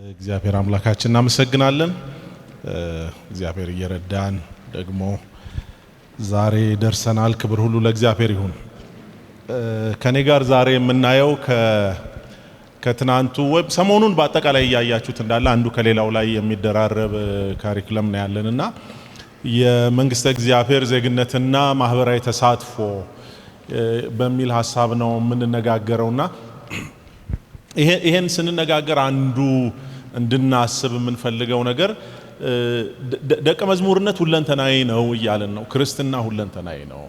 እግዚአብሔር አምላካችን እናመሰግናለን። እግዚአብሔር እየረዳን ደግሞ ዛሬ ደርሰናል። ክብር ሁሉ ለእግዚአብሔር ይሁን። ከኔ ጋር ዛሬ የምናየው ከትናንቱ ወይ ሰሞኑን በአጠቃላይ ያያችሁት እንዳለ አንዱ ከሌላው ላይ የሚደራረብ ካሪኩለም ነው ያለንና የመንግስተ እግዚአብሔር ዜግነትና ማህበራዊ ተሳትፎ በሚል ሐሳብ ነው የምንነጋገረውና ይሄን ስንነጋገር አንዱ እንድናስብ የምንፈልገው ነገር ደቀ መዝሙርነት ሁለንተናዊ ነው እያለን ነው። ክርስትና ሁለንተናዊ ነው።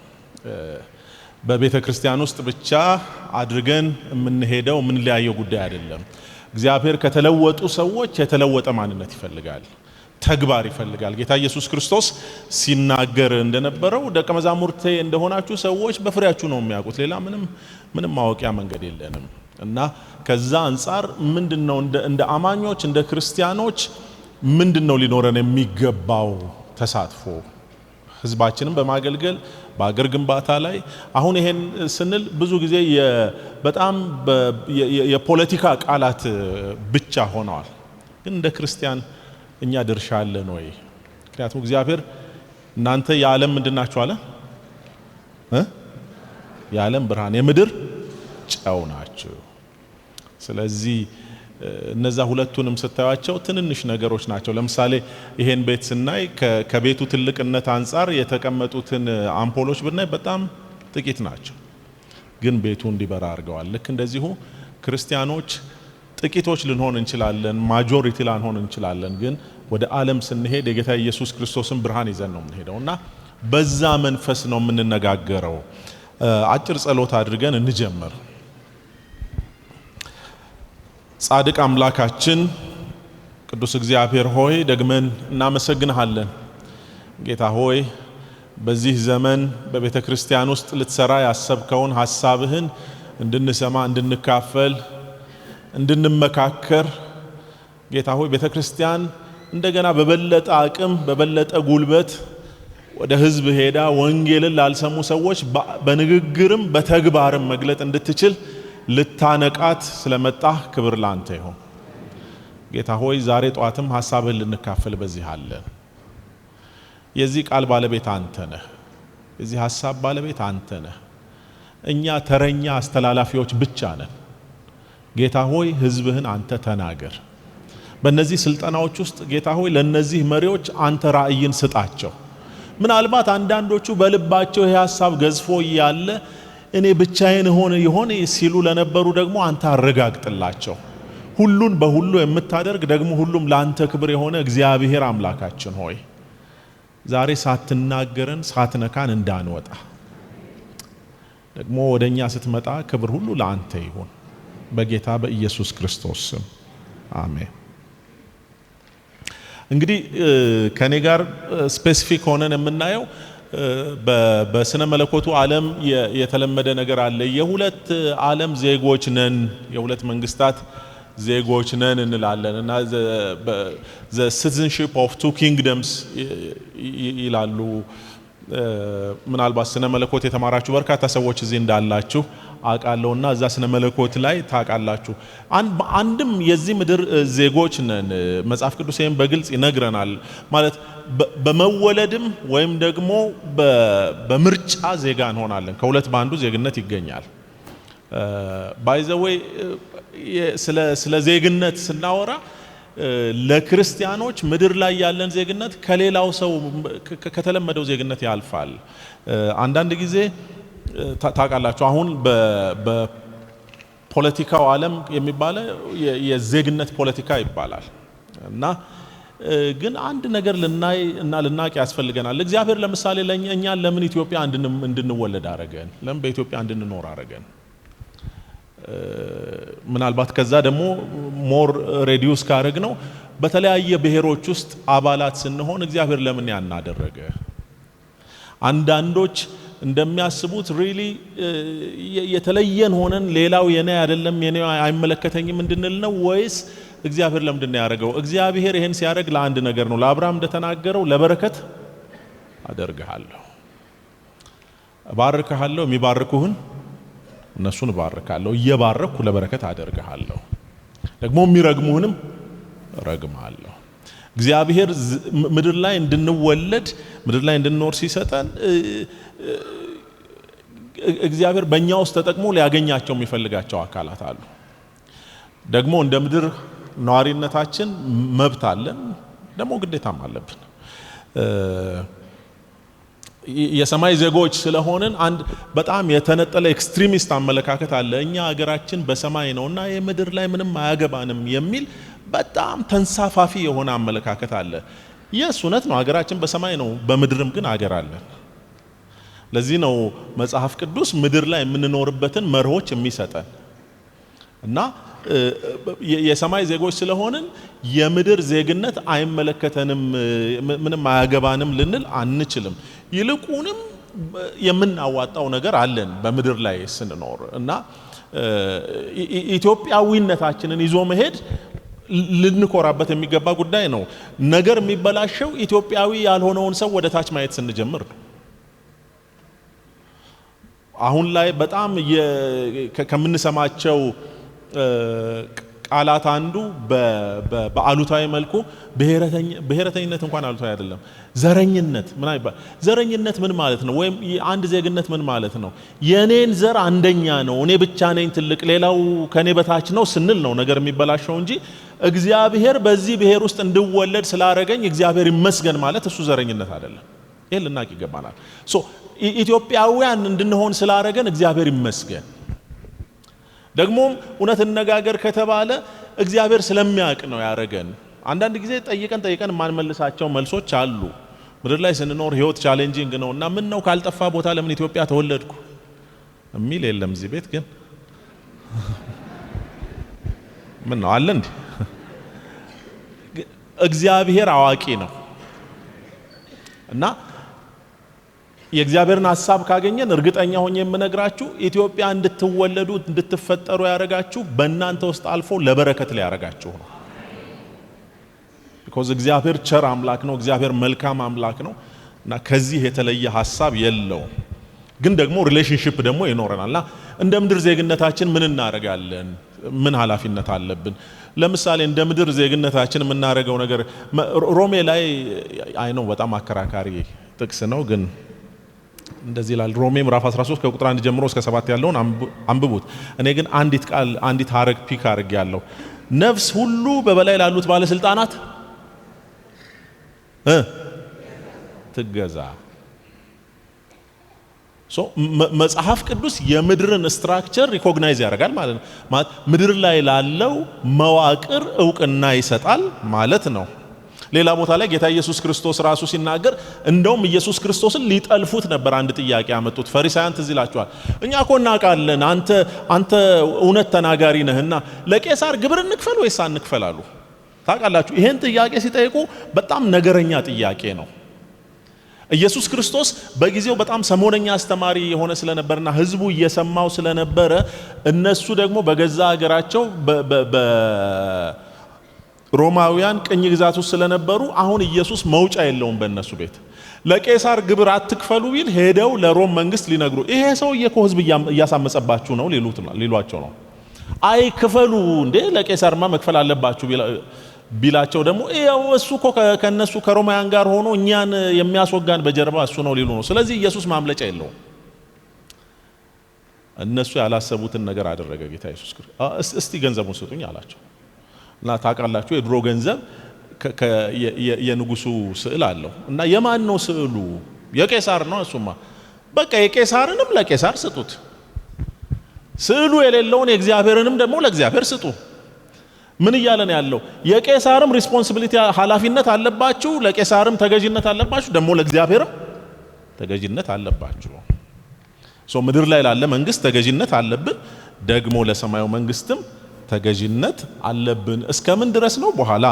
በቤተ ክርስቲያን ውስጥ ብቻ አድርገን የምንሄደው የምንለያየው ጉዳይ አይደለም። እግዚአብሔር ከተለወጡ ሰዎች የተለወጠ ማንነት ይፈልጋል፣ ተግባር ይፈልጋል። ጌታ ኢየሱስ ክርስቶስ ሲናገር እንደነበረው ደቀ መዛሙርቴ እንደሆናችሁ ሰዎች በፍሬያችሁ ነው የሚያውቁት፣ ሌላ ምንም ማወቂያ መንገድ የለንም። እና ከዛ አንፃር ምንድነው እንደ አማኞች እንደ ክርስቲያኖች ምንድነው ሊኖረን የሚገባው ተሳትፎ ህዝባችንን በማገልገል በአገር ግንባታ ላይ? አሁን ይሄን ስንል ብዙ ጊዜ በጣም የፖለቲካ ቃላት ብቻ ሆነዋል። ግን እንደ ክርስቲያን እኛ ድርሻ አለን ወይ? ምክንያቱም እግዚአብሔር እናንተ የዓለም ምንድናችሁ አለ? የዓለም ብርሃን የምድር ጨው ናችሁ። ስለዚህ እነዛ ሁለቱንም ስታዩቸው ትንንሽ ነገሮች ናቸው። ለምሳሌ ይሄን ቤት ስናይ ከቤቱ ትልቅነት አንፃር የተቀመጡትን አምፖሎች ብናይ በጣም ጥቂት ናቸው፣ ግን ቤቱ እንዲበራ አድርገዋል። ልክ እንደዚሁ ክርስቲያኖች ጥቂቶች ልንሆን እንችላለን፣ ማጆሪቲ ላንሆን እንችላለን፣ ግን ወደ ዓለም ስንሄድ የጌታ ኢየሱስ ክርስቶስን ብርሃን ይዘን ነው የምንሄደው እና በዛ መንፈስ ነው የምንነጋገረው። አጭር ጸሎት አድርገን እንጀምር። ጻድቅ አምላካችን ቅዱስ እግዚአብሔር ሆይ ደግመን እናመሰግንሃለን። ጌታ ሆይ በዚህ ዘመን በቤተ ክርስቲያን ውስጥ ልትሰራ ያሰብከውን ሐሳብህን እንድንሰማ፣ እንድንካፈል፣ እንድንመካከር ጌታ ሆይ ቤተ ክርስቲያን እንደገና በበለጠ አቅም በበለጠ ጉልበት ወደ ህዝብ ሄዳ ወንጌልን ላልሰሙ ሰዎች በንግግርም በተግባርም መግለጥ እንድትችል ልታነቃት ስለመጣህ ክብር ላንተ ይሁን። ጌታ ሆይ ዛሬ ጧትም ሐሳብህን ልንካፈል በዚህ አለን። የዚህ ቃል ባለቤት አንተ ነህ። የዚህ ሐሳብ ባለቤት አንተ ነህ። እኛ ተረኛ አስተላላፊዎች ብቻ ነን። ጌታ ሆይ ህዝብህን አንተ ተናገር። በእነዚህ ስልጠናዎች ውስጥ ጌታ ሆይ ለነዚህ መሪዎች አንተ ራእይን ስጣቸው። ምናልባት አንዳንዶቹ በልባቸው ይህ ሐሳብ ገዝፎ ያለ እኔ ብቻዬን ይሆን ሲሉ ለነበሩ ደግሞ አንተ አረጋግጥላቸው። ሁሉን በሁሉ የምታደርግ ደግሞ ሁሉም ለአንተ ክብር የሆነ እግዚአብሔር አምላካችን ሆይ ዛሬ ሳትናገረን ሳትነካን እንዳንወጣ ደግሞ ወደኛ ስትመጣ ክብር ሁሉ ለአንተ ይሁን በጌታ በኢየሱስ ክርስቶስ ስም አሜን። እንግዲህ ከኔ ጋር ስፔሲፊክ ሆነን የምናየው በስነ መለኮቱ ዓለም የተለመደ ነገር አለ። የሁለት ዓለም ዜጎች ነን፣ የሁለት መንግስታት ዜጎች ነን እንላለን እና the citizenship of two kingdoms ይላሉ። ምናልባት ስነ መለኮት የተማራችሁ በርካታ ሰዎች እዚህ እንዳላችሁ አውቃለሁና እዛ ስነ መለኮት ላይ ታውቃላችሁ። አንድም የዚህ ምድር ዜጎች ነን። መጽሐፍ ቅዱስ ይሄን በግልጽ ይነግረናል። ማለት በመወለድም ወይም ደግሞ በምርጫ ዜጋ እንሆናለን። ከሁለት በአንዱ ዜግነት ይገኛል። ባይ ዘ ዌይ ስለ ዜግነት ስናወራ ለክርስቲያኖች ምድር ላይ ያለን ዜግነት ከሌላው ሰው ከተለመደው ዜግነት ያልፋል። አንዳንድ ጊዜ ታውቃላችሁ አሁን በፖለቲካው ዓለም የሚባለው የዜግነት ፖለቲካ ይባላል እና ግን አንድ ነገር ልናይ እና ልናቅ ያስፈልገናል። እግዚአብሔር ለምሳሌ እኛን ለምን ኢትዮጵያ እንድንወለድ አረገን? ለምን በኢትዮጵያ እንድንኖር አረገን? ምናልባት ከዛ ደግሞ ሞር ሬዲዩስ ካረግ ነው በተለያየ ብሔሮች ውስጥ አባላት ስንሆን እግዚአብሔር ለምን ያን አደረገ? አንዳንዶች እንደሚያስቡት ሪሊ የተለየን ሆነን ሌላው የኔ አይደለም የኔ አይመለከተኝም እንድንል ነው ወይስ እግዚአብሔር ለምንድን ነው ያደረገው? እግዚአብሔር ይሄን ሲያደርግ ለአንድ ነገር ነው። ለአብርሃም እንደተናገረው ለበረከት አደርግሃለሁ፣ እባርክሃለሁ፣ የሚባርኩህን እነሱን እባርካለሁ፣ እየባረኩ ለበረከት አደርግሃለሁ፣ ደግሞ የሚረግሙህንም ረግማለሁ። እግዚአብሔር ምድር ላይ እንድንወለድ ምድር ላይ እንድንኖር ሲሰጠን እግዚአብሔር በእኛ ውስጥ ተጠቅሞ ሊያገኛቸው የሚፈልጋቸው አካላት አሉ። ደግሞ እንደ ምድር ነዋሪነታችን መብት አለን፣ ደግሞ ግዴታም አለብን። የሰማይ ዜጎች ስለሆንን አንድ በጣም የተነጠለ ኤክስትሪሚስት አመለካከት አለ። እኛ ሀገራችን በሰማይ ነውና የምድር ላይ ምንም አያገባንም የሚል በጣም ተንሳፋፊ የሆነ አመለካከት አለ። የስ እውነት ነው፣ ሀገራችን በሰማይ ነው፣ በምድርም ግን ሀገር አለን። ለዚህ ነው መጽሐፍ ቅዱስ ምድር ላይ የምንኖርበትን መርሆች የሚሰጠን እና የሰማይ ዜጎች ስለሆንን የምድር ዜግነት አይመለከተንም፣ ምንም አያገባንም ልንል አንችልም። ይልቁንም የምናዋጣው ነገር አለን በምድር ላይ ስንኖር እና ኢትዮጵያዊነታችንን ይዞ መሄድ ልንኮራበት የሚገባ ጉዳይ ነው። ነገር የሚበላሸው ኢትዮጵያዊ ያልሆነውን ሰው ወደ ታች ማየት ስንጀምር ነው። አሁን ላይ በጣም ከምንሰማቸው ቃላት አንዱ በአሉታዊ መልኩ ብሔረተኝነት እንኳን አሉታዊ አይደለም፣ ዘረኝነት ምን አይባል። ዘረኝነት ምን ማለት ነው? ወይም አንድ ዜግነት ምን ማለት ነው? የኔን ዘር አንደኛ ነው፣ እኔ ብቻ ነኝ ትልቅ፣ ሌላው ከኔ በታች ነው ስንል ነው ነገር የሚበላሸው እንጂ እግዚአብሔር በዚህ ብሔር ውስጥ እንድወለድ ስላረገኝ እግዚአብሔር ይመስገን ማለት እሱ ዘረኝነት አይደለም። ይሄን ልናቅ ይገባናል። ኢትዮጵያውያን እንድንሆን ስላረገን እግዚአብሔር ይመስገን። ደግሞም እውነት እንነጋገር ከተባለ እግዚአብሔር ስለሚያውቅ ነው ያረገን። አንዳንድ ጊዜ ጠይቀን የማንመልሳቸው መልሶች አሉ። ምድር ላይ ስንኖር ህይወት ቻሌንጂንግ ነው እና ምን ነው ካልጠፋ ቦታ ለምን ኢትዮጵያ ተወለድኩ የሚል የለም። እዚህ ቤት ግን ምን ነው አለ እንዴ? እግዚአብሔር አዋቂ ነው እና የእግዚአብሔርን ሐሳብ ካገኘን እርግጠኛ ሆኜ የምነግራችሁ ኢትዮጵያ እንድትወለዱ እንድትፈጠሩ ያረጋችሁ በእናንተ ውስጥ አልፎ ለበረከት ሊያረጋችሁ ነው። because እግዚአብሔር ቸር አምላክ ነው፣ እግዚአብሔር መልካም አምላክ ነው እና ከዚህ የተለየ ሐሳብ የለውም። ግን ደግሞ ሪሌሽንሺፕ ደግሞ ይኖረናልና እንደ ምድር ዜግነታችን ምን እናረጋለን? ምን ኃላፊነት አለብን? ለምሳሌ እንደ ምድር ዜግነታችን የምናረገው ነገር ሮሜ ላይ አይ ነው በጣም አከራካሪ ጥቅስ ነው ግን እንደዚህ ይላል። ሮሜ ምዕራፍ 13 ከቁጥር 1 ጀምሮ እስከ 7 ያለውን አንብቡት። እኔ ግን አንዲት ሐረግ ፒክ አድርጌ ያለው ነፍስ ሁሉ በበላይ ላሉት ባለስልጣናት ትገዛ። መጽሐፍ ቅዱስ የምድርን ስትራክቸር ሪኮግናይዝ ያደርጋል ማለት ነው። ምድር ላይ ላለው መዋቅር እውቅና ይሰጣል ማለት ነው። ሌላ ቦታ ላይ ጌታ ኢየሱስ ክርስቶስ ራሱ ሲናገር እንደውም ኢየሱስ ክርስቶስን ሊጠልፉት ነበር አንድ ጥያቄ ያመጡት ፈሪሳውያን። ትዝ ይላችኋል። እኛ እኮ እናውቃለን አንተ እውነት ተናጋሪ ነህና ለቄሳር ግብር እንክፈል ወይስ አንክፈል አሉ። ታውቃላችሁ ይሄን ጥያቄ ሲጠይቁ በጣም ነገረኛ ጥያቄ ነው። ኢየሱስ ክርስቶስ በጊዜው በጣም ሰሞነኛ አስተማሪ የሆነ ስለነበርና ህዝቡ እየሰማው ስለነበረ እነሱ ደግሞ በገዛ ሀገራቸው ሮማውያን ቅኝ ግዛት ውስጥ ስለነበሩ አሁን ኢየሱስ መውጫ የለውም በእነሱ ቤት። ለቄሳር ግብር አትክፈሉ ቢል ሄደው ለሮም መንግስት ሊነግሩ ይሄ ሰውዬ እኮ ህዝብ እያሳመጸባችሁ ነው ሊሏቸው ነው። አይ ክፈሉ እንዴ ለቄሳርማ መክፈል አለባችሁ ቢላቸው ደግሞ ይሄው እሱ እኮ ከነሱ ከሮማውያን ጋር ሆኖ እኛን የሚያስወጋን በጀርባ እሱ ነው ሊሉ ነው። ስለዚህ ኢየሱስ ማምለጫ የለውም። እነሱ ያላሰቡትን ነገር አደረገ ጌታ ኢየሱስ ክርስቶስ። እስቲ ገንዘቡን ስጡኝ አላቸው። እና ታውቃላችሁ የድሮ ገንዘብ የንጉሱ ስዕል አለው እና የማን ነው ስዕሉ? የቄሳር ነው። እሱማ በቃ የቄሳርንም ለቄሳር ስጡት፣ ስዕሉ የሌለውን የእግዚአብሔርንም ደግሞ ለእግዚአብሔር ስጡ። ምን እያለን ያለው? የቄሳርም ሪስፖንሲቢሊቲ ኃላፊነት አለባችሁ፣ ለቄሳርም ተገዥነት አለባችሁ፣ ደግሞ ለእግዚአብሔርም ተገዥነት አለባችሁ። ምድር ላይ ላለ መንግስት ተገዥነት አለብን፣ ደግሞ ለሰማዩ መንግስትም ተገዥነት አለብን። እስከምን ድረስ ነው በኋላ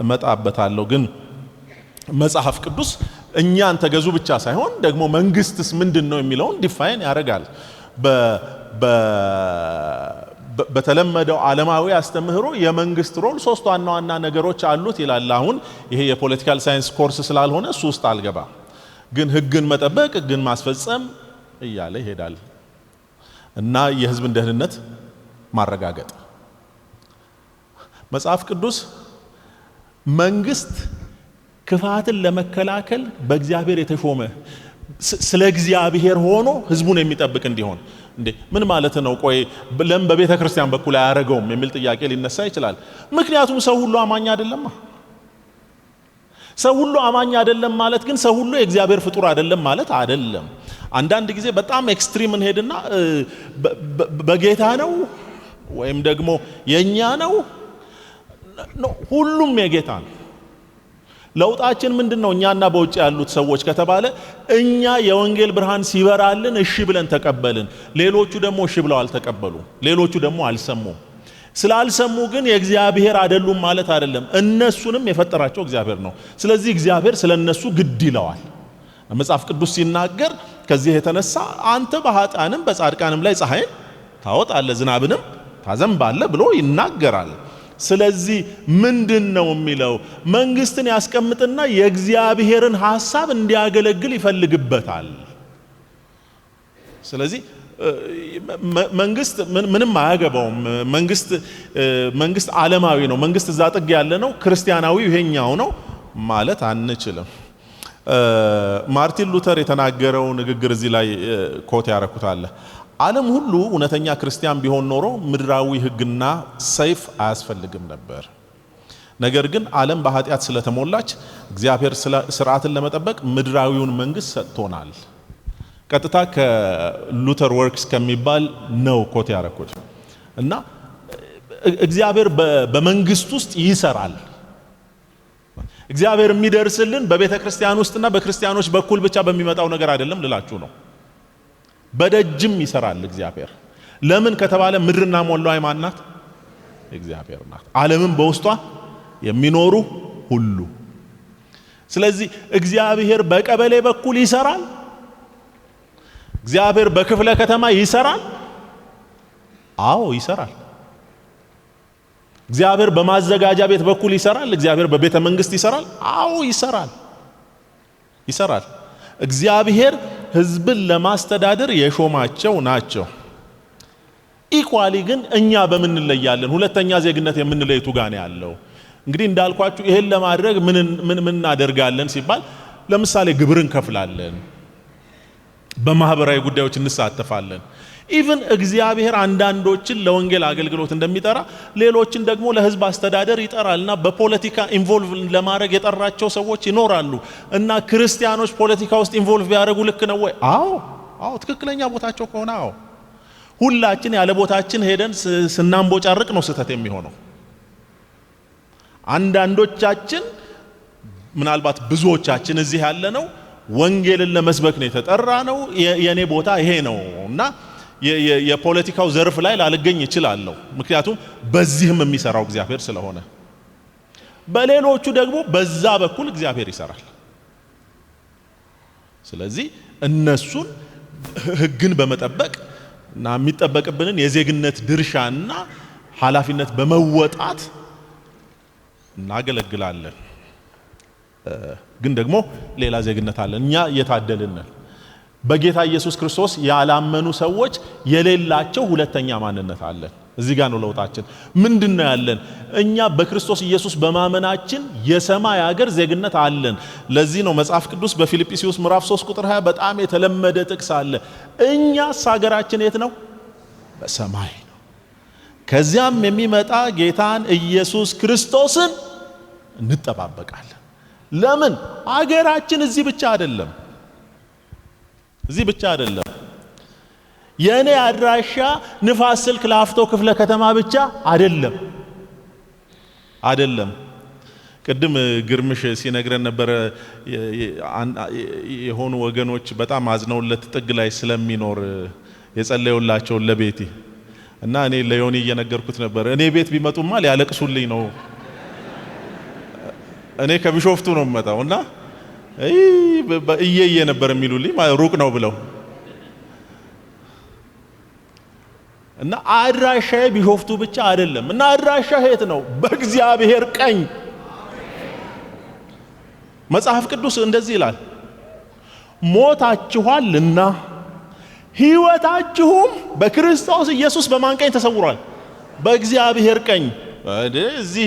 እመጣበታለሁ። ግን መጽሐፍ ቅዱስ እኛን ተገዙ ብቻ ሳይሆን ደግሞ መንግስትስ ምንድነው የሚለውን ዲፋይን ያደርጋል። በተለመደው ዓለማዊ አስተምህሮ የመንግስት ሮል ሶስት ዋና ዋና ነገሮች አሉት ይላል። አሁን ይሄ የፖለቲካል ሳይንስ ኮርስ ስላልሆነ እሱ ውስጥ አልገባ፣ ግን ህግን መጠበቅ፣ ህግን ማስፈጸም እያለ ይሄዳል እና የህዝብን ደህንነት ማረጋገጥ። መጽሐፍ ቅዱስ መንግስት ክፋትን ለመከላከል በእግዚአብሔር የተሾመ ስለ እግዚአብሔር ሆኖ ህዝቡን የሚጠብቅ እንዲሆን እንዴ ምን ማለት ነው? ቆይ ለምን በቤተ ክርስቲያን በኩል አያረገውም የሚል ጥያቄ ሊነሳ ይችላል። ምክንያቱም ሰው ሁሉ አማኝ አይደለም። ሰው ሁሉ አማኝ አይደለም ማለት ግን ሰው ሁሉ የእግዚአብሔር ፍጡር አይደለም ማለት አይደለም። አንዳንድ ጊዜ በጣም ኤክስትሪም እንሄድና በጌታ ነው ወይም ደግሞ የኛ ነው ሁሉም የጌታ ነው። ለውጣችን ምንድነው? እኛና በውጭ ያሉት ሰዎች ከተባለ እኛ የወንጌል ብርሃን ሲበራልን እሺ ብለን ተቀበልን። ሌሎቹ ደግሞ እሺ ብለው አልተቀበሉ። ሌሎቹ ደግሞ አልሰሙም። ስላልሰሙ ግን የእግዚአብሔር አይደሉም ማለት አይደለም። እነሱንም የፈጠራቸው እግዚአብሔር ነው። ስለዚህ እግዚአብሔር ስለነሱ ግድ ይለዋል። መጽሐፍ ቅዱስ ሲናገር ከዚህ የተነሳ አንተ በኃጥአንም በጻድቃንም ላይ ፀሐይን ታወጣለህ ዝናብንም ታዘንባለህ ብሎ ይናገራል። ስለዚህ ምንድነው የሚለው? መንግስትን ያስቀምጥና የእግዚአብሔርን ሐሳብ እንዲያገለግል ይፈልግበታል። ስለዚህ መንግስት ምንም አያገባውም። መንግስት ዓለማዊ ነው። መንግስት እዛ ጥግ ያለ ነው። ክርስቲያናዊ ይሄኛው ነው ማለት አንችልም። ማርቲን ሉተር የተናገረው ንግግር እዚህ ላይ ኮት ያረኩታል። ዓለም ሁሉ እውነተኛ ክርስቲያን ቢሆን ኖሮ ምድራዊ ሕግና ሰይፍ አያስፈልግም ነበር። ነገር ግን ዓለም በኃጢአት ስለተሞላች እግዚአብሔር ስርዓትን ለመጠበቅ ምድራዊውን መንግስት ሰጥቶናል። ቀጥታ ከሉተር ወርክስ ከሚባል ነው ኮት ያረኩት እና እግዚአብሔር በመንግስት ውስጥ ይሰራል። እግዚአብሔር የሚደርስልን በቤተ ክርስቲያን ውስጥና በክርስቲያኖች በኩል ብቻ በሚመጣው ነገር አይደለም ልላችሁ ነው። በደጅም ይሰራል እግዚአብሔር። ለምን ከተባለ ምድርና ሞላዋ ማን ናት? እግዚአብሔር ናት። ዓለምም በውስጧ የሚኖሩ ሁሉ። ስለዚህ እግዚአብሔር በቀበሌ በኩል ይሰራል። እግዚአብሔር በክፍለ ከተማ ይሰራል። አዎ ይሰራል። እግዚአብሔር በማዘጋጃ ቤት በኩል ይሰራል። እግዚአብሔር በቤተ መንግስት ይሰራል። አዎ ይሰራል። እግዚአብሔር ህዝብን ለማስተዳደር የሾማቸው ናቸው። ኢኳሊ ግን እኛ በምን እንለያለን? ሁለተኛ ዜግነት የምንለይቱ ጋር ነው ያለው። እንግዲህ እንዳልኳችሁ ይሄን ለማድረግ ምን እናደርጋለን ሲባል ለምሳሌ ግብር እንከፍላለን፣ በማህበራዊ ጉዳዮች እንሳተፋለን። ኢቭን እግዚአብሔር አንዳንዶችን ለወንጌል አገልግሎት እንደሚጠራ ሌሎችን ደግሞ ለህዝብ አስተዳደር ይጠራልና በፖለቲካ ኢንቮልቭ ለማድረግ የጠራቸው ሰዎች ይኖራሉ። እና ክርስቲያኖች ፖለቲካ ውስጥ ኢንቮልቭ ቢያደርጉ ልክ ነው ወይ? አዎ ትክክለኛ ቦታቸው ከሆነ አዎ። ሁላችን ያለ ቦታችን ሄደን ስናንቦጫርቅ ነው ስህተት የሚሆነው። አንዳንዶቻችን ምናልባት ብዙዎቻችን እዚህ ያለ ነው ወንጌልን ለመስበክ ነው የተጠራ ነው። የኔ ቦታ ይሄ ነው እና የፖለቲካው ዘርፍ ላይ ላልገኝ ይችላለሁ፣ ምክንያቱም በዚህም የሚሰራው እግዚአብሔር ስለሆነ። በሌሎቹ ደግሞ በዛ በኩል እግዚአብሔር ይሰራል። ስለዚህ እነሱን ህግን በመጠበቅ እና የሚጠበቅብንን የዜግነት ድርሻና ኃላፊነት በመወጣት እናገለግላለን። ግን ደግሞ ሌላ ዜግነት አለን። እኛ የታደልን በጌታ ኢየሱስ ክርስቶስ ያላመኑ ሰዎች የሌላቸው ሁለተኛ ማንነት አለን። እዚህ ጋር ነው ለውጣችን። ምንድነው ያለን? እኛ በክርስቶስ ኢየሱስ በማመናችን የሰማይ ሀገር ዜግነት አለን። ለዚህ ነው መጽሐፍ ቅዱስ በፊልጵስዩስ ምዕራፍ 3 ቁጥር 20 በጣም የተለመደ ጥቅስ አለ። እኛስ ሀገራችን የት ነው? በሰማይ ነው። ከዚያም የሚመጣ ጌታን ኢየሱስ ክርስቶስን እንጠባበቃለን። ለምን? ሀገራችን እዚህ ብቻ አይደለም። የኔ አድራሻ ንፋስ ስልክ ላፍቶ ክፍለ ከተማ ብቻ አይደለም። ቅድም ግርምሽ ሲነግረን ነበር የሆኑ ወገኖች በጣም አዝነውለት ጥግ ላይ ስለሚኖር የጸለዩላቸውን ለቤቲ እና እኔ ለዮኒ እየነገርኩት ነበር። እኔ ቤት ቢመጡማ ሊያለቅሱልኝ ነው። እኔ ከቢሾፍቱ ነው የምመጣውና እየየ ነበር የሚሉልኝ ሩቅ ነው ብለው እና አድራሻዬ ቢሾፍቱ ብቻ አይደለም። እና አድራሻህ የት ነው? በእግዚአብሔር ቀኝ። መጽሐፍ ቅዱስ እንደዚህ ይላል፣ ሞታችኋልና ሕይወታችሁም በክርስቶስ ኢየሱስ በማን ቀኝ ተሰውሯል? በእግዚአብሔር ቀኝ። እዚህ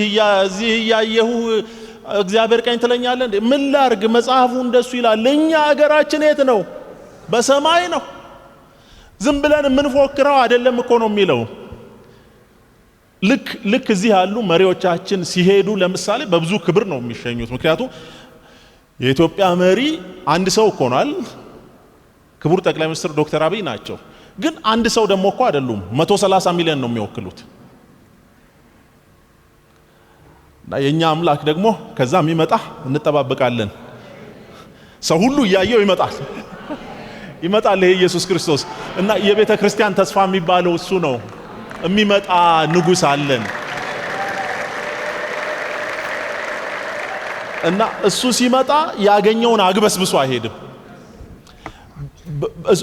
እያየሁ እግዚአብሔር ቀኝ ትለኛለህ እንዴ? ምን ላርግ? መጽሐፉ እንደሱ ይላል። እኛ ሀገራችን የት ነው? በሰማይ ነው። ዝም ብለን የምንፎክረው አይደለም እኮ ነው የሚለው። ልክ እዚህ ያሉ መሪዎቻችን ሲሄዱ ለምሳሌ በብዙ ክብር ነው የሚሸኙት። ምክንያቱም የኢትዮጵያ መሪ አንድ ሰው እኮ ነው አይደል? ክቡር ጠቅላይ ሚኒስትር ዶክተር አብይ ናቸው። ግን አንድ ሰው ደግሞ እኮ አይደሉም። 130 ሚሊዮን ነው የሚወክሉት። የኛ አምላክ ደግሞ ከዛ የሚመጣ እንጠባበቃለን። ሰው ሁሉ እያየው ይመጣል ይሄ ኢየሱስ ክርስቶስ እና የቤተ ክርስቲያን ተስፋ የሚባለው እሱ ነው። የሚመጣ ንጉስ አለን እና እሱ ሲመጣ ያገኘውን አግበስብሶ አይሄድም።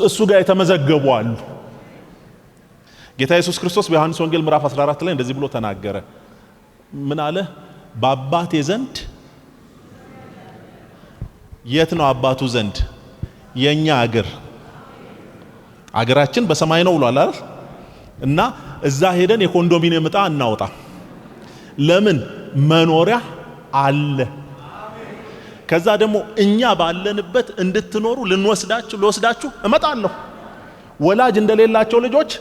እሱ ጋር የተመዘገቡ አሉ። ጌታ ኢየሱስ ክርስቶስ በዮሐንስ ወንጌል ምዕራፍ 14 ላይ እንደዚህ ብሎ ተናገረ። ምን አለ? በአባቴ ዘንድ የት ነው አባቱ ዘንድ? የኛ አገራችን በሰማይ ነው ብሏል አይደል? እና እዛ ሄደን የኮንዶሚኒየም ዕጣ እናውጣ። ለምን? መኖሪያ አለ። ከዛ ደግሞ እኛ ባለንበት እንድትኖሩ ልወስዳችሁ እመጣለሁ። ወላጅ እንደሌላቸው ልጆች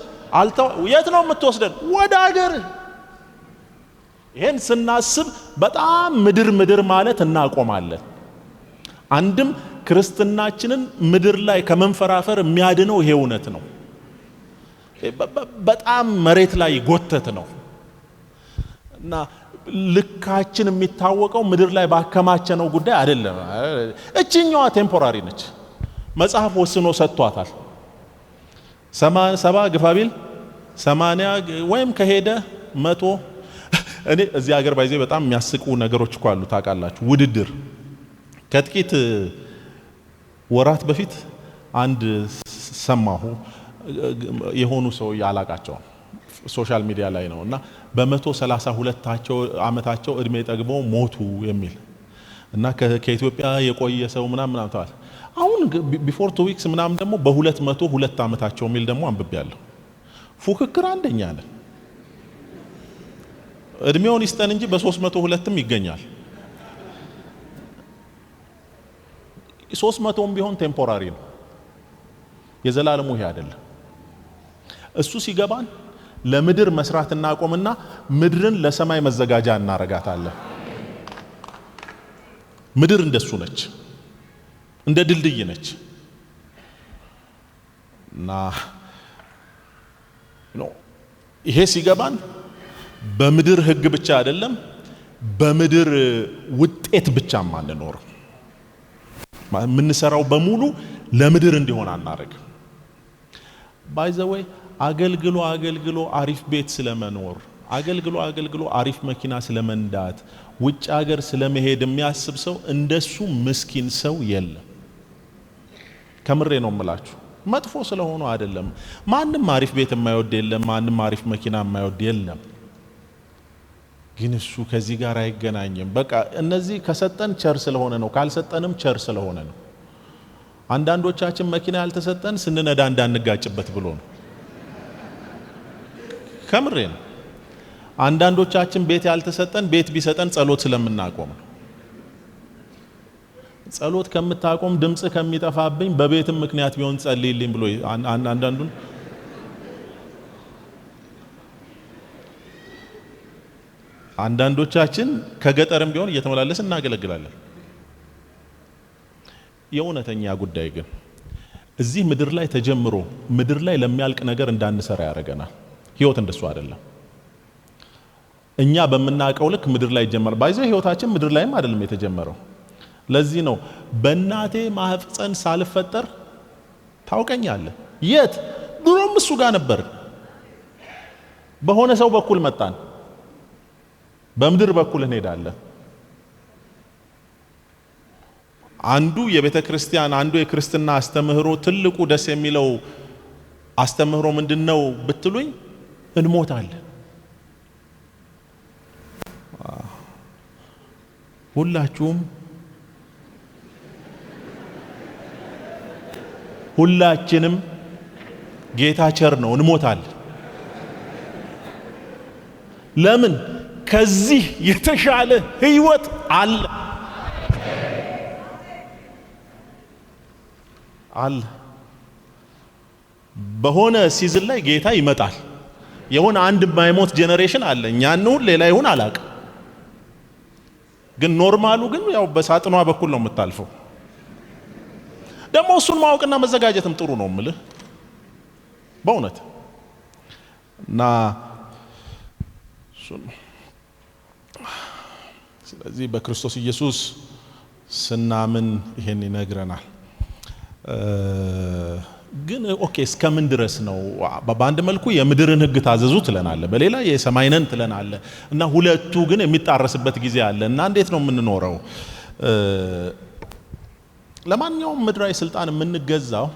የት ነው የምትወስደን? ወደ አገር። ይሄን ስናስብ በጣም ምድር ማለት እናቆማለን። አንድም ክርስትናችንን ምድር ላይ ከመንፈራፈር የሚያድነው ይሄ እውነት ነው። በጣም መሬት ላይ ጎተት ነው እና ልካችን የሚታወቀው ምድር ላይ ባከማቸነው ጉዳይ አይደለም። እቺኛዋ ቴምፖራሪ ነች። መጽሐፍ ወስኖ ሰጥቷታል። 70 ግፋቢል 80 ወይም ከሄደ 100 እኔ እዚህ ሀገር ባይዜ በጣም የሚያስቁ ነገሮች እኮ አሉ ታውቃላችሁ። ውድድር ከጥቂት ወራት በፊት አንድ ሰማሁ። የሆኑ ሰው ያላቃቸው ሶሻል ሚዲያ ላይ ነው እና በ132 ዓመታቸው እድሜ ጠግበው ሞቱ የሚል እና ከኢትዮጵያ የቆየ ሰው ምናምን ተባለ። አሁን ቢፎር 2 ዊክስ ምናምን ደግሞ በ202 ዓመታቸው የሚል ደግሞ አንብቤያለሁ። ፉክክር አንደኛ ነን። እድሜውን ይስጠን እንጂ በ302ም ይገኛል። 300ም ቢሆን ቴምፖራሪ ነው። የዘላለሙ ይሄ አይደለም። እሱ ሲገባን ለምድር መስራት እናቆምና ምድርን ለሰማይ መዘጋጃ እናረጋታለን። ምድር እንደሱ ነች፣ እንደ ድልድይ ነች እና ይሄ ሲገባን በምድር ህግ ብቻ አይደለም፣ በምድር ውጤት ብቻም አንኖርም። የምንሰራው በሙሉ ለምድር እንዲሆን አናረግ። ባይ ዘ ዌይ አገልግሎ አሪፍ ቤት ስለመኖር፣ አገልግሎ አሪፍ መኪና ስለመንዳት፣ ውጭ ሀገር ስለመሄድ የሚያስብ ሰው እንደሱ ምስኪን ሰው የለም። ከምሬ ነው የምላችሁ። መጥፎ ስለሆነ አይደለም። ማንም አሪፍ ቤት የማይወድ የለም፣ ማንም አሪፍ መኪና የማይወድ የለም። ግን እሱ ከዚህ ጋር አይገናኝም። በቃ እነዚህ ከሰጠን ቸር ስለሆነ ነው፣ ካልሰጠንም ቸር ስለሆነ ነው። አንዳንዶቻችን መኪና ያልተሰጠን ስንነዳ እንዳንጋጭበት ብሎ ነው። ከምሬ ነው። አንዳንዶቻችን ቤት ያልተሰጠን ቤት ቢሰጠን ጸሎት ስለምናቆም ነው። ጸሎት ከምታቆም ድምጽ ከሚጠፋብኝ በቤትም ምክንያት ቢሆን ጸልይልኝ ብሎ አንዳንዱን አንዳንዶቻችን ከገጠርም ቢሆን እየተመላለስን እናገለግላለን። የእውነተኛ ጉዳይ ግን እዚህ ምድር ላይ ተጀምሮ ምድር ላይ ለሚያልቅ ነገር እንዳንሰራ ያደርገናል። ህይወት እንደሱ አይደለም። እኛ በመናቀው ልክ ምድር ላይ ይጀመራል። ባይዘው ህይወታችን ምድር ላይም አይደለም የተጀመረው። ለዚህ ነው በእናቴ ማህፀን ሳልፈጠር ታውቀኛለህ። የት? ድሮም እሱ ጋር ነበር። በሆነ ሰው በኩል መጣን፣ በምድር በኩል እንሄዳለን። አንዱ የቤተ ክርስቲያን አንዱ የክርስትና አስተምህሮ ትልቁ ደስ የሚለው አስተምህሮ ምንድነው ብትሉኝ፣ እንሞታለን። ሁላችንም ጌታ ቸር ነው፣ እንሞታለን። ለምን? ከዚህ የተሻለ ህይወት አለ። አለ። በሆነ ሲዝን ላይ ጌታ ይመጣል። የሆነ አንድ የማይሞት ጄኔሬሽን አለ። እኛ እንሁን ሌላ ይሁን አላውቅም፣ ግን ኖርማሉ ግን ያው በሳጥኗ በኩል ነው የምታልፈው። ደግሞ እሱን ማወቅና መዘጋጀትም ጥሩ ነው የምልህ በእውነት እና ስለዚህ በክርስቶስ ኢየሱስ ስናምን ይሄን ይነግረናል። ግን ኦኬ እስከምን ድረስ ነው? በአንድ መልኩ የምድርን ሕግ ታዘዙ ትለናለ፣ በሌላ የሰማይነን ትለናለ እና ሁለቱ ግን የሚጣረስበት ጊዜ አለ እና እንዴት ነው የምንኖረው? ለማንኛውም ምድራዊ ስልጣን የምንገዛው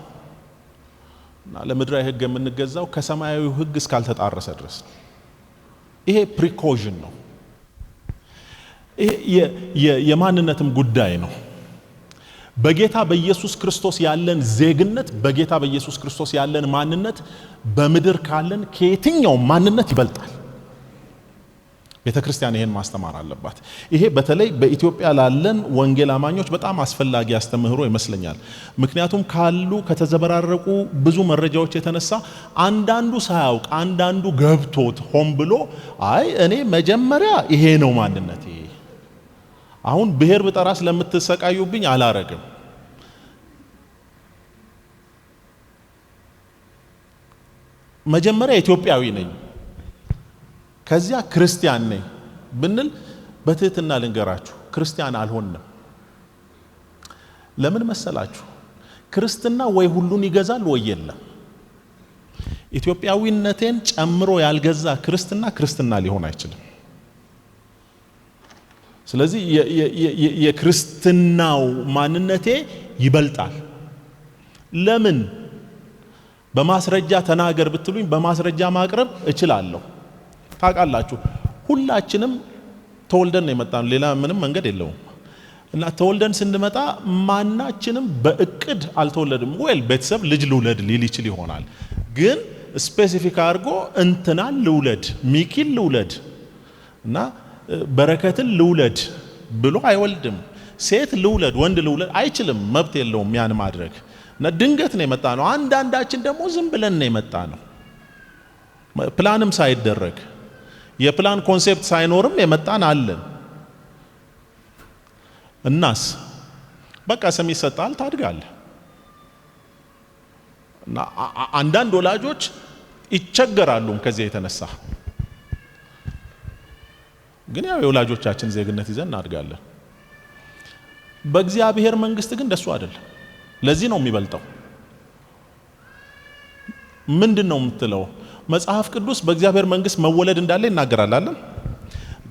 እና ለምድራዊ ሕግ የምንገዛው ከሰማያዊ ሕግ እስካልተጣረሰ ድረስ ነው። ይሄ ፕሪኮዥን ነው። ይሄ የማንነትም ጉዳይ ነው። በጌታ በኢየሱስ ክርስቶስ ያለን ዜግነት፣ በጌታ በኢየሱስ ክርስቶስ ያለን ማንነት በምድር ካለን ከየትኛው ማንነት ይበልጣል። ቤተ ክርስቲያን ይሄን ማስተማር አለባት። ይሄ በተለይ በኢትዮጵያ ላለን ወንጌል አማኞች በጣም አስፈላጊ አስተምህሮ ይመስለኛል። ምክንያቱም ካሉ ከተዘበራረቁ ብዙ መረጃዎች የተነሳ አንዳንዱ ሳያውቅ አንዳንዱ ገብቶት ሆን ብሎ አይ እኔ መጀመሪያ ይሄ ነው ማንነቴ፣ አሁን ብሔር ብጠራ ስለምትሰቃዩብኝ አላረግም፣ መጀመሪያ ኢትዮጵያዊ ነኝ ከዚያ ክርስቲያን ነኝ ብንል በትህትና ልንገራችሁ ክርስቲያን አልሆንም። ለምን መሰላችሁ? ክርስትና ወይ ሁሉን ይገዛል ወይ የለም። ኢትዮጵያዊነቴን ጨምሮ ያልገዛ ክርስትና ሊሆን አይችልም። ስለዚህ የክርስትናው ማንነቴ ይበልጣል። ለምን? በማስረጃ ተናገር ብትሉኝ በማስረጃ ማቅረብ እችላለሁ። ታውቃላችሁ ሁላችንም ተወልደን የመጣን ሌላ ምንም መንገድ የለውም እና ተወልደን ስንመጣ ማናችንም በእቅድ አልተወለድም። ወል ቤተሰብ ልጅ ልውለድ ሊል ይችል ይሆናል፣ ግን ስፔሲፊክ አድርጎ እንትናን ልውለድ ሚኪን ልውለድ እና በረከትን ልውለድ ብሎ አይወልድም። ሴት ልውለድ ወንድ ልውለድ አይችልም፣ መብት የለውም ያን ማድረግ እና ድንገት ነው የመጣ ነው። አንዳንዳችን ደግሞ ዝም ብለን ነው የመጣ ነው፣ ፕላንም ሳይደረግ የፕላን ኮንሴፕት ሳይኖርም የመጣን አለን። እናስ በቃ ስም ይሰጣል፣ ታድጋለህ። እና አንዳንድ ወላጆች ይቸገራሉ ከዚህ የተነሳ። ግን ያው የወላጆቻችን ዜግነት ይዘን እናድጋለን። በእግዚአብሔር መንግስት ግን እንደሱ አይደለም። ለዚህ ነው የሚበልጠው። ምንድነው የምትለው? መጽሐፍ ቅዱስ በእግዚአብሔር መንግስት መወለድ እንዳለ ይናገራል አይደል?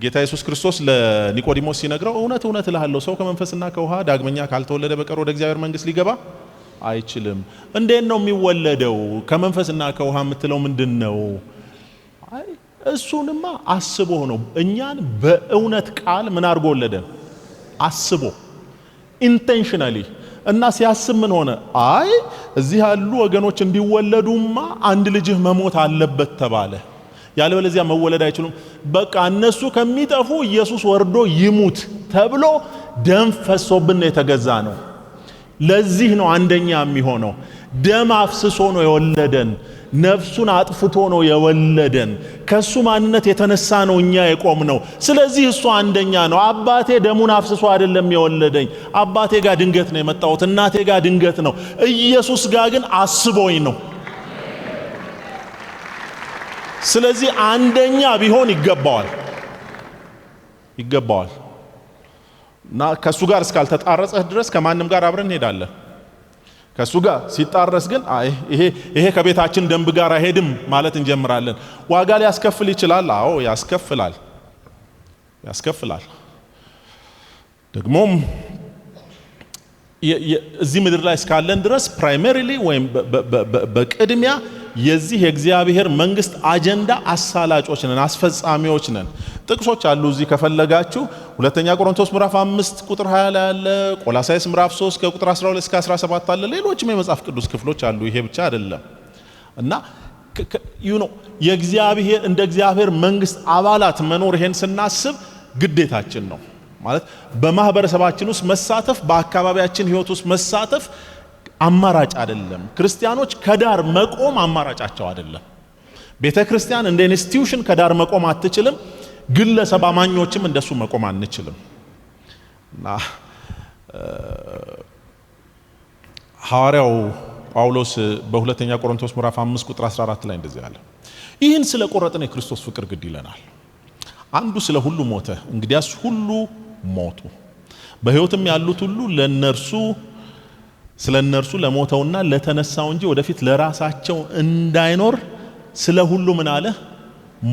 ጌታ ኢየሱስ ክርስቶስ ለኒቆዲሞስ ሲነግረው እውነት እውነት እልሃለሁ ሰው ከመንፈስና ከውሃ ዳግመኛ ካልተወለደ በቀር ወደ እግዚአብሔር መንግስት ሊገባ አይችልም። እንዴት ነው የሚወለደው? ከመንፈስና ከውሃ የምትለው ምንድነው? አይ እሱንማ አስቦ ነው። እኛን በእውነት ቃል ምን አድርጎ ወለደን? አስቦ ኢንቴንሽናሊ። እና ሲያስብ ምን ሆነ? አይ እዚህ ያሉ ወገኖች እንዲወለዱማ አንድ ልጅህ መሞት አለበት ተባለ፣ ያለበለዚያ መወለድ አይችሉም። በቃ እነሱ ከሚጠፉ ኢየሱስ ወርዶ ይሙት ተብሎ ደም ፈሶብን የተገዛ ነው። ለዚህ ነው አንደኛ የሚሆነው። ደም አፍስሶ ነው የወለደን፣ ነፍሱን አጥፍቶ ነው የወለደን። ከሱ ማንነት የተነሳ ነው እኛ የቆም ነው። ስለዚህ እሱ አንደኛ ነው። አባቴ ደሙን አፍስሶ አይደለም የወለደኝ። አባቴ ጋር ድንገት ነው የመጣሁት፣ እናቴ ጋር ድንገት ነው። ኢየሱስ ጋር ግን አስቦኝ ነው። ስለዚህ አንደኛ ቢሆን ይገባዋል። እና ከሱ ጋር እስካልተጣረጸህ ድረስ ከማንም ጋር አብረን እንሄዳለን። ከሱ ጋር ሲጣረስ ግን አይ ይሄ ከቤታችን ደንብ ጋር አይሄድም ማለት እንጀምራለን። ዋጋ ሊያስከፍል ይችላል። አዎ ያስከፍላል። ደግሞም እዚህ ምድር ላይ እስካለን ድረስ ፕራይመሪሊ ወይም በቅድሚያ የዚህ የእግዚአብሔር መንግስት አጀንዳ አሳላጮች ነን፣ አስፈጻሚዎች ነን። ጥቅሶች አሉ እዚህ ከፈለጋችሁ ሁለተኛ ቆሮንቶስ ምዕራፍ 5 ቁጥር 20 ላይ አለ። ቆላስይስ ምዕራፍ 3 ከቁጥር 12 እስከ 17 አለ። ሌሎችም የመጽሐፍ ቅዱስ ክፍሎች አሉ። ይሄ ብቻ አይደለም። እና የእግዚአብሔር እንደ እግዚአብሔር መንግስት አባላት መኖር ይሄን ስናስብ ግዴታችን ነው። ማለት በማህበረሰባችን ውስጥ መሳተፍ፣ በአካባቢያችን ህይወት ውስጥ መሳተፍ አማራጭ አይደለም። ክርስቲያኖች ከዳር መቆም አማራጫቸው አይደለም። ቤተክርስቲያን እንደ ኢንስቲትዩሽን ከዳር መቆም አትችልም። ግለሰብ አማኞችም እንደሱ መቆም አንችልም። እና ሐዋርያው ጳውሎስ በሁለተኛ ቆሮንቶስ ምዕራፍ 5 ቁጥር 14 ላይ እንደዚህ አለ፣ ይህን ስለቆረጥን የክርስቶስ ፍቅር ግድ ይለናል። አንዱ ስለ ሁሉ ሞተ፣ እንግዲያስ ሁሉ ሞቱ። በሕይወትም ያሉት ሁሉ ስለ እነርሱ ለሞተውና ለተነሳው እንጂ ወደፊት ለራሳቸው እንዳይኖር ስለ ሁሉ ምን አለ?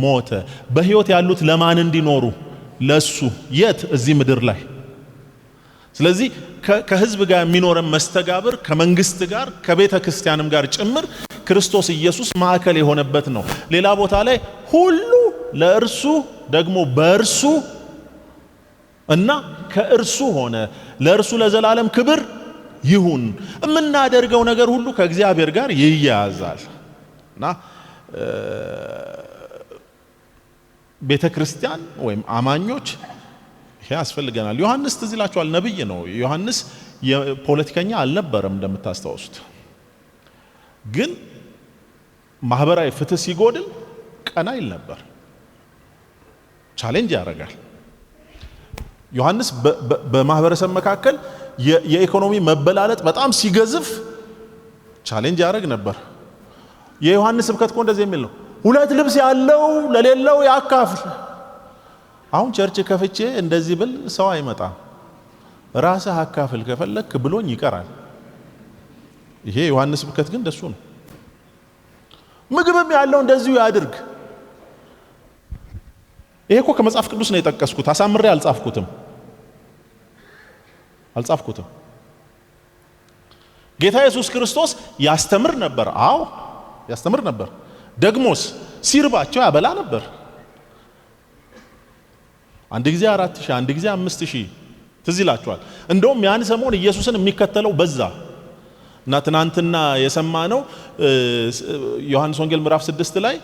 ሞተ። በሕይወት ያሉት ለማን እንዲኖሩ? ለሱ። የት? እዚህ ምድር ላይ። ስለዚህ ከህዝብ ጋር የሚኖረን መስተጋብር ከመንግስት ጋር ከቤተ ክርስቲያንም ጋር ጭምር ክርስቶስ ኢየሱስ ማዕከል የሆነበት ነው። ሌላ ቦታ ላይ ሁሉ ለእርሱ ደግሞ በእርሱ እና ከእርሱ ሆነ፣ ለእርሱ ለዘላለም ክብር ይሁን። የምናደርገው ነገር ሁሉ ከእግዚአብሔር ጋር ይያያዛል እና ቤተ ክርስቲያን ወይም አማኞች ይሄ ያስፈልገናል። ዮሐንስ ትዝ ይላችኋል፣ ነብይ ነው። ዮሐንስ የፖለቲከኛ አልነበረም እንደምታስታውሱት። ግን ማህበራዊ ፍትህ ሲጎድል ቀና ይል ነበር፣ ቻሌንጅ ያደርጋል። ዮሐንስ በማህበረሰብ መካከል የኢኮኖሚ መበላለጥ በጣም ሲገዝፍ ቻሌንጅ ያደርግ ነበር። የዮሐንስ ስብከት እኮ እንደዚህ የሚል ነው፣ ሁለት ልብስ ያለው ለሌለው ያካፍል። አሁን ቸርች ከፍቼ እንደዚህ ብል ሰው አይመጣም። ራስህ አካፍል ከፈለክ ብሎኝ ይቀራል። ይሄ ዮሐንስ ስብከት ግን እንደሱ ነው። ምግብም ያለው እንደዚሁ ያድርግ። ይሄ እኮ ከመጽሐፍ ቅዱስ ነው የጠቀስኩት፣ አሳምሬ አልጻፍኩትም። ጌታ ኢየሱስ ክርስቶስ ያስተምር ነበር። አዎ ያስተምር ነበር። ደግሞስ ሲርባቸው ያበላ ነበር። አንድ ጊዜ 4000 አንድ ጊዜ 5000 ትዝ ይላችኋል። እንደውም ያን ሰሞን ኢየሱስን የሚከተለው በዛ እና ትናንትና የሰማነው ዮሐንስ ወንጌል ምዕራፍ 6 ላይ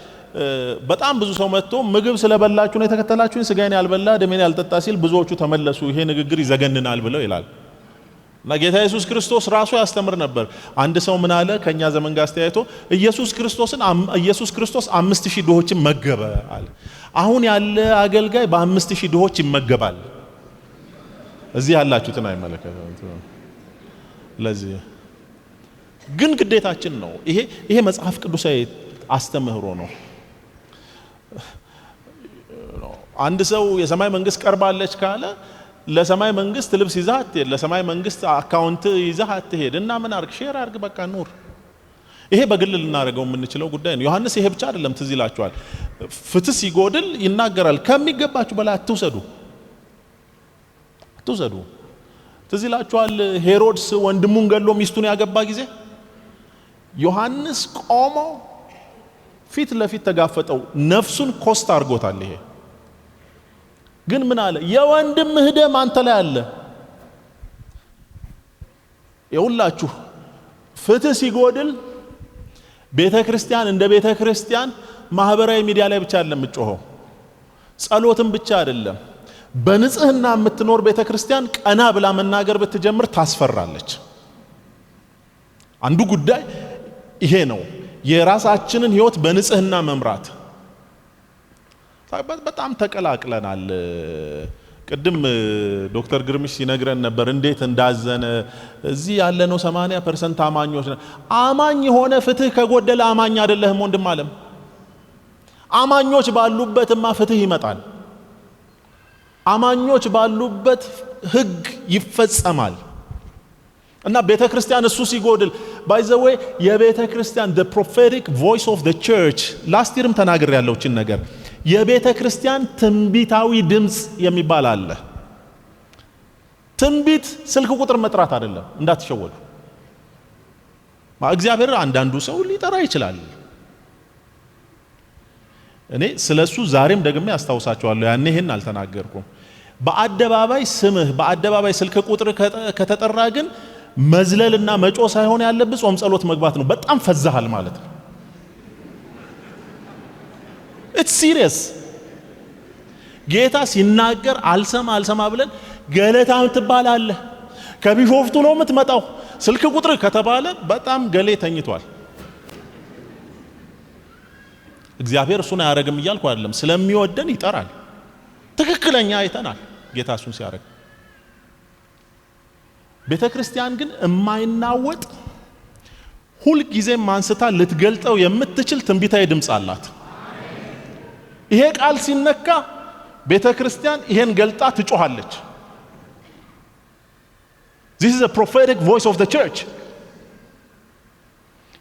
በጣም ብዙ ሰው መጥቶ ምግብ ስለበላችሁ ነው የተከተላችሁኝ፣ ስጋዬን ያልበላ ደሜን ያልጠጣ ሲል ብዙዎቹ ተመለሱ፣ ይሄ ንግግር ይዘገንናል ብለው ይላል። እና ጌታ ኢየሱስ ክርስቶስ ራሱ ያስተምር ነበር። አንድ ሰው ምን አለ ከኛ ዘመን ጋር አስተያይቶ ኢየሱስ ክርስቶስ 5000 ድሆችን መገበ አለ። አሁን ያለ አገልጋይ በ5000 ድሆች ይመገባል። እዚህ ያላችሁትን አይመለከትም። ለዚህ ግን ግዴታችን ነው። ይሄ መጽሐፍ ቅዱሳዊ አስተምህሮ ነው። አንድ ሰው የሰማይ መንግስት ቀርባለች ካለ ለሰማይ መንግስት ልብስ ይዘህ አትሄድ፣ ለሰማይ መንግስት አካውንት ይዘህ አትሄድ እና ምን አርግ ሼር አርግ፣ በቃ ኑር። ይሄ በግል ልናደርገው የምንችለው ጉዳይ ነው። ዮሐንስ ይሄ ብቻ አይደለም፣ ትዝ ይላችኋል። ፍትህ ሲጎድል ይናገራል። ከሚገባችሁ በላይ አትውሰዱ። ትዝ ይላችኋል። ሄሮድስ ወንድሙን ገሎ ሚስቱን ያገባ ጊዜ ዮሐንስ ቆሞ ፊት ለፊት ተጋፈጠው። ነፍሱን ኮስት አድርጎታል። ይሄ ግን ምን አለ? የወንድምህ ደም አንተ ላይ አለ። የሁላችሁ ፍትህ ሲጎድል ቤተ ክርስቲያን እንደ ቤተ ክርስቲያን ማህበራዊ ሚዲያ ላይ ብቻ አይደለም የምትጮኸው፣ ጸሎትም ብቻ አይደለም። በንጽህና የምትኖር ቤተ ክርስቲያን ቀና ብላ መናገር ብትጀምር ታስፈራለች። አንዱ ጉዳይ ይሄ ነው፣ የራሳችንን ህይወት በንጽህና መምራት። በጣም ተቀላቅለናል። ቅድም ዶክተር ግርምሽ ሲነግረን ነበር እንዴት እንዳዘነ። እዚህ ያለነው 80% አማኞች ነን። አማኝ የሆነ ፍትህ ከጎደለ አማኝ አይደለህም ወንድም አለም። አማኞች ባሉበትማ ፍትህ ይመጣል። አማኞች ባሉበት ህግ ይፈጸማል። እና ቤተ ክርስቲያን እሱ ሲጎድል by the way የቤተ ክርስቲያን the prophetic voice of the church last yearም ተናግሬ ያለውችን ነገር የቤተ ክርስቲያን ትንቢታዊ ድምጽ የሚባል አለ። ትንቢት ስልክ ቁጥር መጥራት አይደለም፣ እንዳትሸወዱ። እግዚአብሔር አንዳንዱ ሰው ሊጠራ ይችላል። እኔ ስለሱ ዛሬም ደግሜ አስታውሳቸዋለሁ። ያኔ ይሄን አልተናገርኩም። በአደባባይ ስምህ በአደባባይ ስልክ ቁጥር ከተጠራ ግን መዝለልና መጮ ሳይሆን ያለብህ ጾም ጸሎት መግባት ነው። በጣም ፈዛሃል ማለት ነው። it's serious። ጌታ ሲናገር አልሰማ ብለን ገለታም ትባላለህ። ከቢሾፍቱ ነው የምትመጣው፣ ስልክ ቁጥር ከተባለ በጣም ገሌ ተኝቷል። እግዚአብሔር እሱን አያረግም እያልኩ አይደለም። ስለሚወደን ይጠራል። ትክክለኛ አይተናል ጌታ እሱን ሲያረግ። ቤተ ክርስቲያን ግን የማይናወጥ ሁል ጊዜ ማንስታ ልትገልጠው የምትችል ትንቢታዊ ድምጽ አላት። ይሄ ቃል ሲነካ ቤተ ክርስቲያን ይሄን ገልጣ ትጮሃለች። This is a prophetic voice of the church.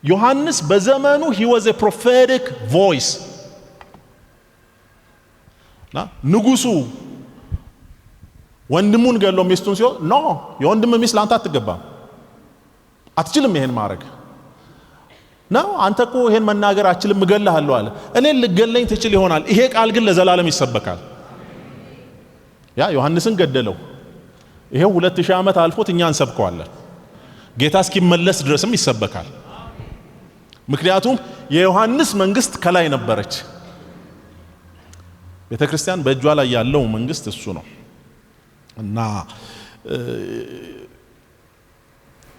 ዮሐንስ በዘመኑ he was a prophetic voice. ንጉሱ ወንድሙን ገሎ ሚስቱን ሲሆን ኖ የወንድም ሚስት ላንተ አትገባም፣ አትችልም ይሄን ማድረግ ነው፣ አንተ እኮ ይሄን መናገር አትችልም እገልሃለሁ አለ። እኔን ልገለኝ ትችል ይሆናል፣ ይሄ ቃል ግን ለዘላለም ይሰበካል። ያ ዮሐንስን ገደለው። ይሄው 2000 ዓመት አልፎት እኛ እንሰብከዋለን። ጌታ እስኪመለስ ድረስም ይሰበካል። ምክንያቱም የዮሐንስ መንግስት ከላይ ነበረች። ቤተ ክርስቲያን በእጇ ላይ ያለው መንግስት እሱ ነው እና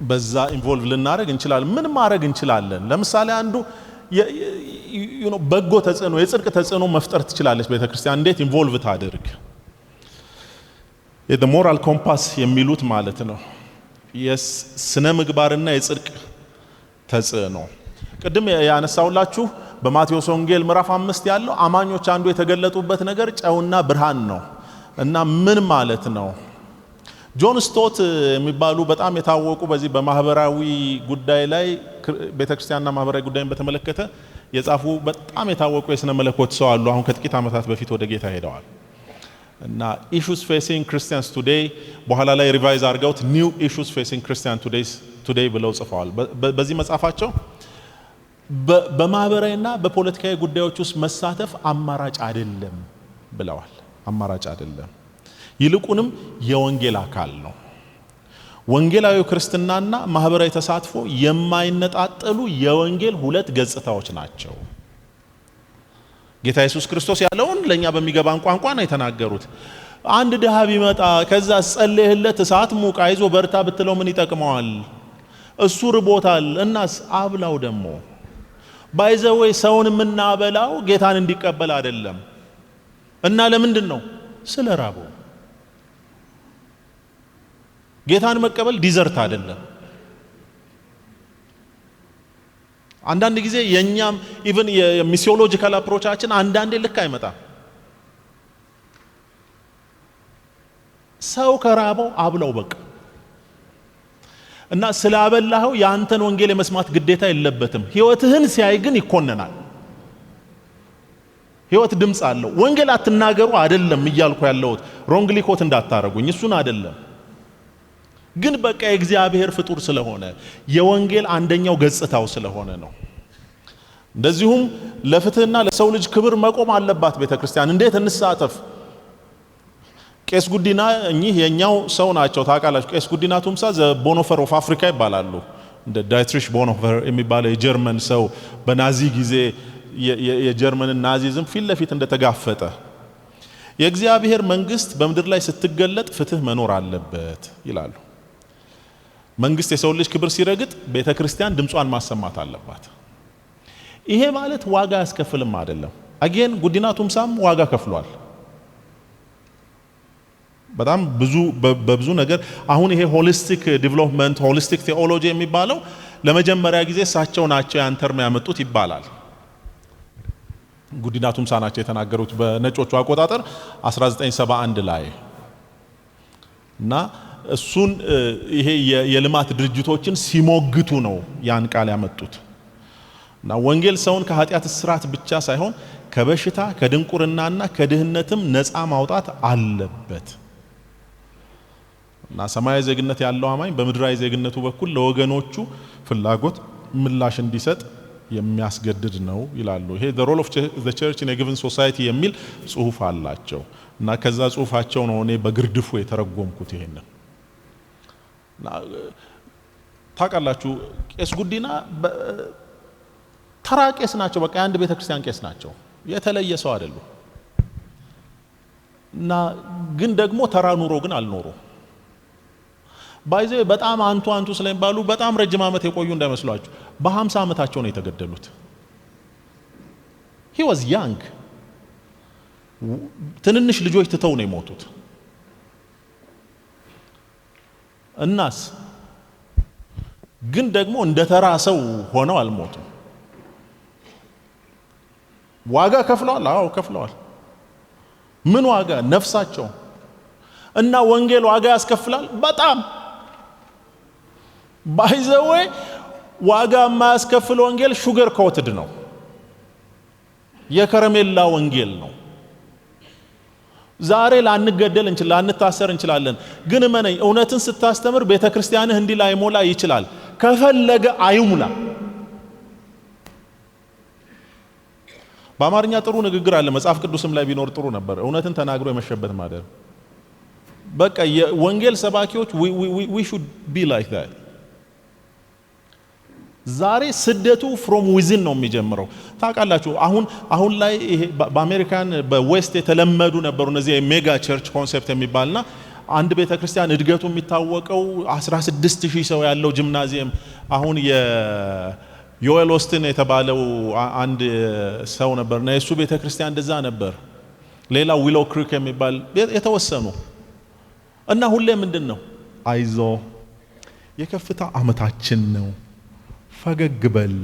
በዛ ኢንቮልቭ ልናደርግ እንችላለን። ምን ማድረግ እንችላለን? ለምሳሌ አንዱ በጎ ተጽዕኖ የጽድቅ ተጽዕኖ መፍጠር ትችላለች ቤተ ክርስቲያን። እንዴት ኢንቮልቭ ታድርግ? የሞራል ኮምፓስ የሚሉት ማለት ነው። የስነ ምግባርና የጽድቅ ተጽዕኖ ቅድም ያነሳውላችሁ በማቴዎስ ወንጌል ምዕራፍ 5 ያለው አማኞች አንዱ የተገለጡበት ነገር ጨውና ብርሃን ነው። እና ምን ማለት ነው? ጆን ስቶት የሚባሉ በጣም የታወቁ በዚህ በማህበራዊ ጉዳይ ላይ ቤተክርስቲያንና ማህበራዊ ጉዳይን በተመለከተ የጻፉ በጣም የታወቁ የሥነ መለኮት ሰው አሉ። አሁን ከጥቂት ዓመታት በፊት ወደ ጌታ ሄደዋል። እና issues facing Christians today በኋላ ላይ ሪቫይዝ አድርገውት new issues facing Christians today ብለው ጽፈዋል። በዚህ መጽሐፋቸው በማህበራዊና በፖለቲካዊ ጉዳዮች ውስጥ መሳተፍ አማራጭ አይደለም ብለዋል። አማራጭ አይደለም፣ ይልቁንም የወንጌል አካል ነው። ወንጌላዊ ክርስትናና ማህበራዊ ተሳትፎ የማይነጣጠሉ የወንጌል ሁለት ገጽታዎች ናቸው። ጌታ ኢየሱስ ክርስቶስ ያለውን ለኛ በሚገባን ቋንቋ ነው የተናገሩት። አንድ ድሃ ቢመጣ ከዛ ጸልየህለት እሳት ሙቅ አይዞ በርታ ብትለው ምን ይጠቅመዋል? እሱ ርቦታል እናስ አብላው። ደግሞ ባይዘወይ ሰውን የምናበላው ጌታን እንዲቀበል አይደለም። እና ለምንድን ነው? ስለ ራበው። ጌታን መቀበል ዲዘርት አይደለም። አንዳንድ ጊዜ የኛም ኢቭን የሚሲዮሎጂካል አፕሮቻችን አንዳንዴ ልክ አይመጣም። ሰው ከራበው አብላው በቃ። እና ስላበላኸው ያንተን ወንጌል የመስማት ግዴታ የለበትም። ህይወትህን ሲያይ ግን ይኮነናል። ህይወት ድምጽ አለው። ወንጌል አትናገሩ አይደለም እያልኩ ያለሁት፣ ሮንግሊ ኮት እንዳታረጉኝ፣ እሱን አይደለም። ግን በቃ የእግዚአብሔር ፍጡር ስለሆነ የወንጌል አንደኛው ገጽታው ስለሆነ ነው። እንደዚሁም ለፍትህና ለሰው ልጅ ክብር መቆም አለባት ቤተክርስቲያን። እንዴት እንሳተፍ? ቄስ ጉዲና እኚህ የኛው ሰው ናቸው ታውቃላችሁ። ቄስ ጉዲና ቱምሳ ዘ ቦኖፈር ኦፍ አፍሪካ ይባላሉ። እንደ ዳይትሪሽ ቦኖፈር የሚባለው የጀርመን ሰው በናዚ ጊዜ የጀርመንን ናዚዝም ፊት ለፊት እንደተጋፈጠ የእግዚአብሔር መንግስት በምድር ላይ ስትገለጥ ፍትህ መኖር አለበት ይላሉ። መንግስት የሰው ልጅ ክብር ሲረግጥ ቤተክርስቲያን ድምጿን ማሰማት አለባት። ይሄ ማለት ዋጋ ያስከፍልም አይደለም። አጌን ጉዲና ቱምሳም ዋጋ ከፍሏል። በጣም በብዙ ነገር አሁን ይሄ ሆሊስቲክ ዲቨሎፕመንት ሆሊስቲክ ቴዎሎጂ የሚባለው ለመጀመሪያ ጊዜ እሳቸው ናቸው ያን ተርም ያመጡት ይባላል። ጉዲና ቱምሳ ናቸው የተናገሩት በነጮቹ አቆጣጠር 1971 ላይ እና እሱን ይሄ የልማት ድርጅቶችን ሲሞግቱ ነው ያን ቃል ያመጡት። እና ወንጌል ሰውን ከኃጢአት እስራት ብቻ ሳይሆን ከበሽታ ከድንቁርናና ከድህነትም ነፃ ማውጣት አለበት። እና ሰማያዊ ዜግነት ያለው አማኝ በምድራዊ ዜግነቱ በኩል ለወገኖቹ ፍላጎት ምላሽ እንዲሰጥ የሚያስገድድ ነው ይላሉ። ይሄ the role of the church in a given society የሚል ጽሁፍ አላቸው። እና ከዛ ጽሁፋቸው ነው እኔ በግርድፉ የተረጎምኩት ይሄንን። ታውቃላችሁ ቄስ ጉዲና ተራ ቄስ ናቸው። በቃ አንድ ቤተክርስቲያን ቄስ ናቸው። የተለየ ሰው አይደሉም። እና ግን ደግሞ ተራ ኑሮ ግን አልኖሩ። ባይዘ በጣም አንቱ ስለሚባሉ በጣም ረጅም ዓመት የቆዩ እንዳይመስሏችሁ በ50 ዓመታቸው ነው የተገደሉት። he was young ትንንሽ ልጆች ትተው ነው የሞቱት። እናስ ግን ደግሞ እንደ ተራ ሰው ሆነው አልሞቱም። ዋጋ ከፍለዋል። አዎ ከፍለዋል። ምን ዋጋ? ነፍሳቸው። እና ወንጌል ዋጋ ያስከፍላል በጣም ባይዘው ዋጋ የማያስከፍል ወንጌል ሹገር ኮትድ ነው፣ የከረሜላ ወንጌል ነው። ዛሬ ላንገደል ላንታሰር እንችላለን፣ ግን እመነኝ እውነትን ስታስተምር ቤተክርስቲያንህ እንዲህ ላይሞላ ይችላል። ከፈለገ አይሙላ። በአማርኛ ጥሩ ንግግር አለ፣ መጽሐፍ ቅዱስም ላይ ቢኖር ጥሩ ነበር። እውነትን ተናግሮ የመሸበት ማደር። በቃ የወንጌል ሰባኪዎች we should be like that። ዛሬ ስደቱ from within ነው የሚጀምረው። ታውቃላችሁ አሁን ላይ ይሄ በአሜሪካን በዌስት የተለመዱ ነበሩ እነዚህ የሜጋ ቸርች ኮንሰፕት የሚባልና አንድ ቤተክርስቲያን እድገቱ የሚታወቀው 16000 ሰው ያለው ጂምናዚየም። አሁን የዮኤል ኦስቲን የተባለው አንድ ሰው ነበርና የሱ ቤተክርስቲያን እንደዛ ነበር። ሌላ ዊሎ ክሪክ የሚባል የተወሰኑ እና ሁሌ ምንድነው አይዞ የከፍታ ዓመታችን ነው ፈገግ በል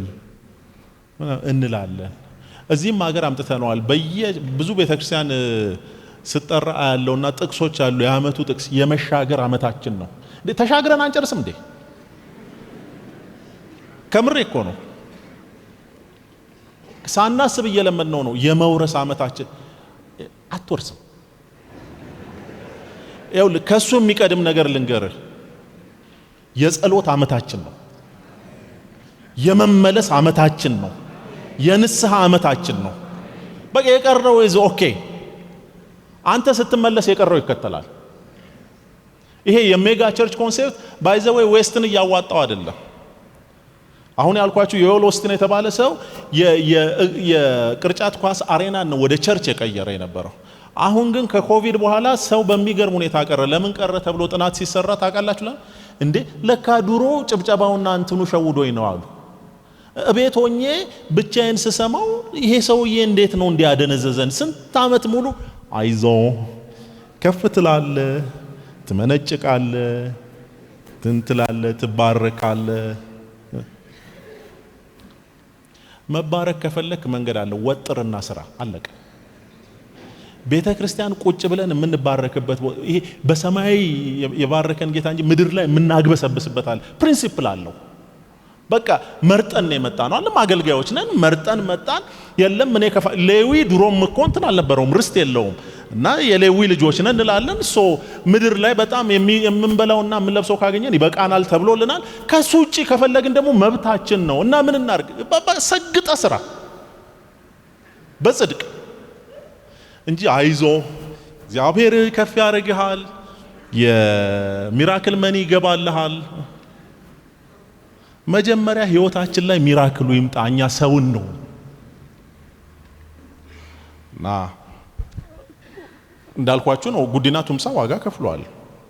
እንላለን። እዚህም ሀገር አምጥተነዋል። ብዙ ቤተክርስቲያን ስጠራ ያለውና ጥቅሶች አሉ። የዓመቱ ጥቅስ የመሻገር ዓመታችን ነው። ተሻግረን አንጨርስም እንዴ? ከምሬ እኮ ነው። ሳናስብ እየለመድነው ነው። የመውረስ ዓመታችን አትወርስም። ይኸውልህ ከሱ የሚቀድም ነገር ልንገርህ። የጸሎት ዓመታችን ነው። የመመለስ ዓመታችን ነው። የንስሐ ዓመታችን ነው። በቃ የቀረው is okay። አንተ ስትመለስ የቀረው ይከተላል። ይሄ የሜጋ ቸርች ኮንሴፕት ባይ ዘ ዌይ ዌስትን እያዋጣው አይደለም። አሁን ያልኳችሁ የዮኤል ኦስቲን የተባለ ሰው የቅርጫት ኳስ አሬና ነው ወደ ቸርች የቀየረ የነበረው። አሁን ግን ከኮቪድ በኋላ ሰው በሚገርም ሁኔታ ቀረ። ለምን ቀረ ተብሎ ጥናት ሲሰራ ታውቃላችሁ? እንዴ ለካ ድሮ ጭብጨባውና እንትኑ ሸውዶኝ ነው አሉ። እቤት ሆኜ ብቻዬን ስሰማው ይሄ ሰውዬ እንዴት ነው እንዲያደነዘዘን? ስንት ዓመት ሙሉ አይዞ ከፍ ትላለ፣ ትመነጭቃለ፣ ትንትላለ፣ ትባረካለ። መባረክ ከፈለክ መንገድ አለ። ወጥርና ስራ አለቀ። ቤተ ክርስቲያን ቁጭ ብለን የምንባረክበት ይሄ በሰማይ የባረከን ጌታ እንጂ ምድር ላይ የምናግበሰብስበት አለ። ፕሪንሲፕል አለው። በቃ መርጠን ነው የመጣ ነው። አለም አገልጋዮች ነን። መርጠን መጣን። የለም እኔ ሌዊ ድሮም እኮ እንትን አልነበረውም፣ ርስት የለውም እና የሌዊ ልጆች ነን እንላለን። ምድር ላይ በጣም የምንበላውና የምንለብሰው ካገኘን ይበቃናል ተብሎልናል። ከሱ ውጪ ከፈለግን ደግሞ መብታችን ነው እና ምን እናርግ? ሰግጠ ስራ በጽድቅ እንጂ አይዞ እግዚአብሔር ከፍ ያደርግሃል፣ የሚራክል መኒ ይገባልሃል። መጀመሪያ ህይወታችን ላይ ሚራክሉ ይምጣ። እኛ ሰውን ነው እና እንዳልኳችሁ ነው። ጉዲና ቱምሳ ዋጋ ከፍሏል።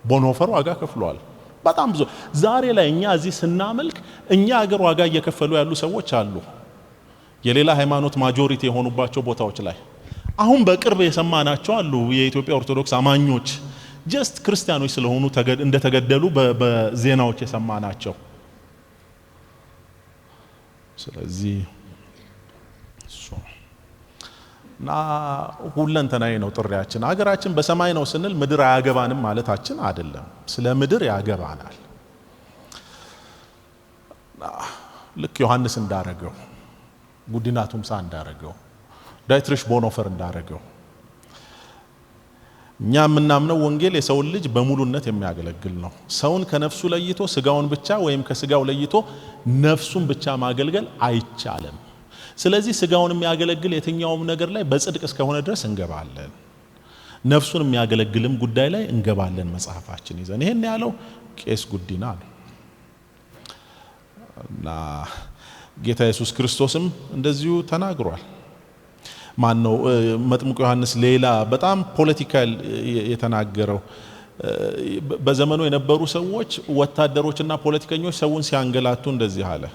ቦኖፈር ዋጋ ከፍሏል። በጣም ብዙ ዛሬ ላይ እኛ እዚህ ስናመልክ እኛ ሀገር ዋጋ እየከፈሉ ያሉ ሰዎች አሉ። የሌላ ሃይማኖት ማጆሪቲ የሆኑባቸው ቦታዎች ላይ አሁን በቅርብ የሰማናቸው አሉ። የኢትዮጵያ ኦርቶዶክስ አማኞች ጀስት ክርስቲያኖች ስለሆኑ እንደተገደሉ በዜናዎች የሰማናቸው። ስለዚህ እና ሁለንተናዊ ነው ጥሪያችን። ሀገራችን በሰማይ ነው ስንል ምድር አያገባንም ማለታችን አይደለም። ስለ ምድር ያገባናል። ልክ ዮሐንስ እንዳረገው፣ ጉዲና ቱምሳ እንዳረገው፣ ዳይትሪሽ ቦኖፈር እንዳረገው እኛ የምናምነው ወንጌል የሰውን ልጅ በሙሉነት የሚያገለግል ነው። ሰውን ከነፍሱ ለይቶ ስጋውን ብቻ ወይም ከስጋው ለይቶ ነፍሱን ብቻ ማገልገል አይቻልም። ስለዚህ ስጋውን የሚያገለግል የትኛውም ነገር ላይ በጽድቅ እስከሆነ ድረስ እንገባለን። ነፍሱን የሚያገለግልም ጉዳይ ላይ እንገባለን። መጽሐፋችን ይዘን ይሄን ያለው ቄስ ጉዲና ነው እና ጌታ ኢየሱስ ክርስቶስም እንደዚሁ ተናግሯል። ማን ነው መጥምቁ ዮሐንስ ሌላ በጣም ፖለቲካል የተናገረው በዘመኑ የነበሩ ሰዎች ወታደሮችና ፖለቲከኞች ሰውን ሲያንገላቱ እንደዚህ አለ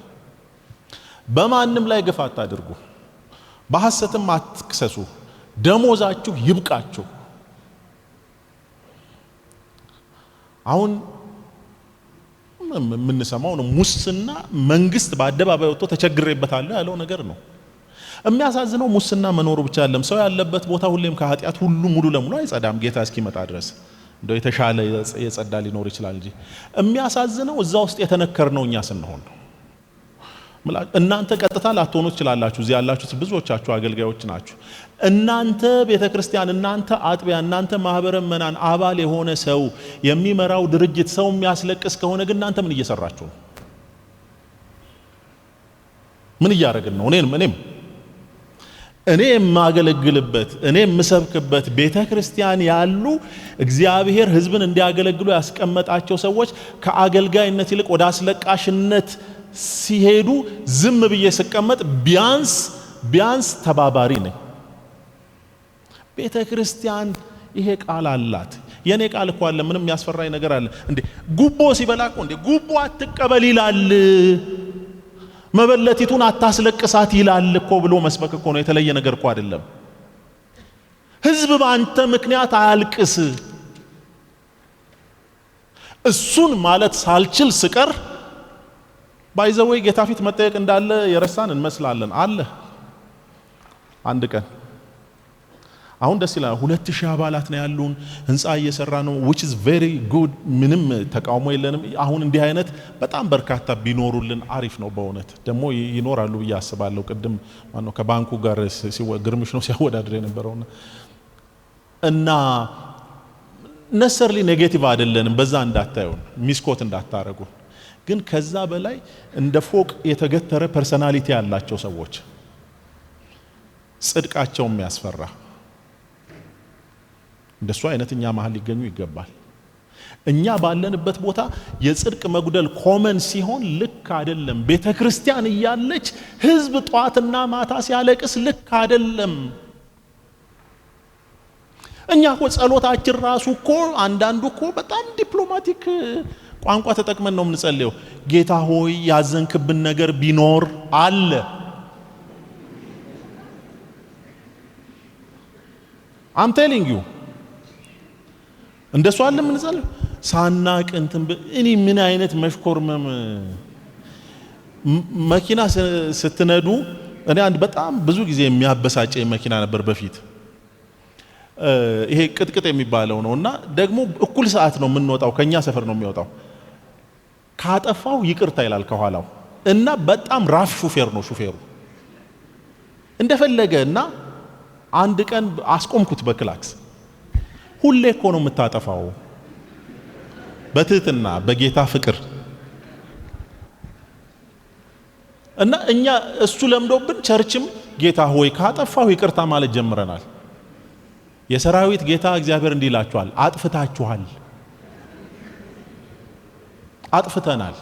በማንም ላይ ግፍ አታድርጉ በሐሰትም አትክሰሱ ደሞዛችሁ ይብቃችሁ አሁን የምንሰማው ነው ሙስና መንግስት በአደባባይ ወጥቶ ተቸግሬበታል ያለው ነገር ነው የሚያሳዝነው ሙስና መኖሩ ብቻ አይደለም ሰው ያለበት ቦታ ሁሌም ከኃጢአት ሁሉ ሙሉ ለሙሉ አይጸዳም ጌታ እስኪመጣ ድረስ እንደው የተሻለ የጸዳ ሊኖር ይችላል እንጂ የሚያሳዝነው እዛ ውስጥ የተነከርነው እኛ ስንሆን ነው እናንተ ቀጥታ ላትሆኑ ትችላላችሁ እዚህ ያላችሁት ብዙዎቻችሁ አገልጋዮች ናችሁ እናንተ ቤተክርስቲያን እናንተ አጥቢያ እናንተ ማህበረ ምእመናን አባል የሆነ ሰው የሚመራው ድርጅት ሰው የሚያስለቅስ ከሆነ ግን እናንተ ምን እየሰራችሁ ነው ምን እያደረግን ነው እኔ የማገለግልበት እኔ የምሰብክበት ቤተክርስቲያን ያሉ እግዚአብሔር ህዝብን እንዲያገለግሉ ያስቀመጣቸው ሰዎች ከአገልጋይነት ይልቅ ወደ አስለቃሽነት ሲሄዱ ዝም ብዬ ስቀመጥ ቢያንስ ተባባሪ ነኝ ቤተክርስቲያን ይሄ ቃል አላት የኔ ቃል እኮ አለ ምንም ያስፈራኝ ነገር አለ እንዴ ጉቦ ሲበላቆ እንዴ ጉቦ አትቀበል ይላል መበለቲቱን አታስለቅሳት ይላል እኮ ብሎ መስበክ እኮ ነው የተለየ ነገር እኮ አይደለም ህዝብ በአንተ ምክንያት አያልቅስ እሱን ማለት ሳልችል ስቀር ባይዘወይ ጌታ ፊት መጠየቅ እንዳለ የረሳን እንመስላለን አለ አንድ ቀን አሁን ደስ ይላል 2000 አባላት ነው ያሉን ህንጻ እየሰራ ነው which is very good ምንም ተቃውሞ የለንም አሁን እንዲህ አይነት በጣም በርካታ ቢኖሩልን አሪፍ ነው በእውነት ደግሞ ይኖራሉ በያስባለው ቅድም ማነው ከባንኩ ጋር ግርምሽ ነው ሲያወዳድር የነበረውና እና necessarily ኔጌቲቭ አይደለንም በዛ እንዳታዩን ሚስኮት እንዳታረጉ ግን ከዛ በላይ እንደ ፎቅ የተገተረ ፐርሰናሊቲ ያላቸው ሰዎች ጽድቃቸው የሚያስፈራ እንደሱ አይነት እኛ መሃል ሊገኙ ይገባል እኛ ባለንበት ቦታ የጽድቅ መጉደል ኮመን ሲሆን ልክ አይደለም ቤተክርስቲያን እያለች ህዝብ ጧትና ማታ ሲያለቅስ ልክ አይደለም እኛ እኮ ጸሎታችን ራሱ እኮ አንዳንዱ እኮ በጣም ዲፕሎማቲክ ቋንቋ ተጠቅመን ነው የምንጸልየው ጌታ ሆይ ያዘንክብን ነገር ቢኖር አለ I'm telling you እንደሱ አለ የምንጸልየው ሳናቅ እንትን እኔ ምን አይነት መሽኮርመም መኪና ስትነዱ እኔ አንድ በጣም ብዙ ጊዜ የሚያበሳጨኝ መኪና ነበር በፊት ይሄ ቅጥቅጥ የሚባለው ነውና ደግሞ እኩል ሰዓት ነው የምንወጣው ከኛ ሰፈር ነው የሚወጣው ካጠፋው ይቅርታ ይላል ከኋላው እና በጣም ራፍ ሹፌር ነው ሹፌሩ እንደፈለገና አንድ ቀን አስቆምኩት በክላክስ ሁሌ እኮ ነው የምታጠፋው በትህትና በጌታ ፍቅር እና እኛ እሱ ለምዶብን ቸርችም ጌታ ሆይ ካጠፋው ይቅርታ ማለት ጀምረናል የሰራዊት ጌታ እግዚአብሔር እንዲላችኋል አጥፍተናል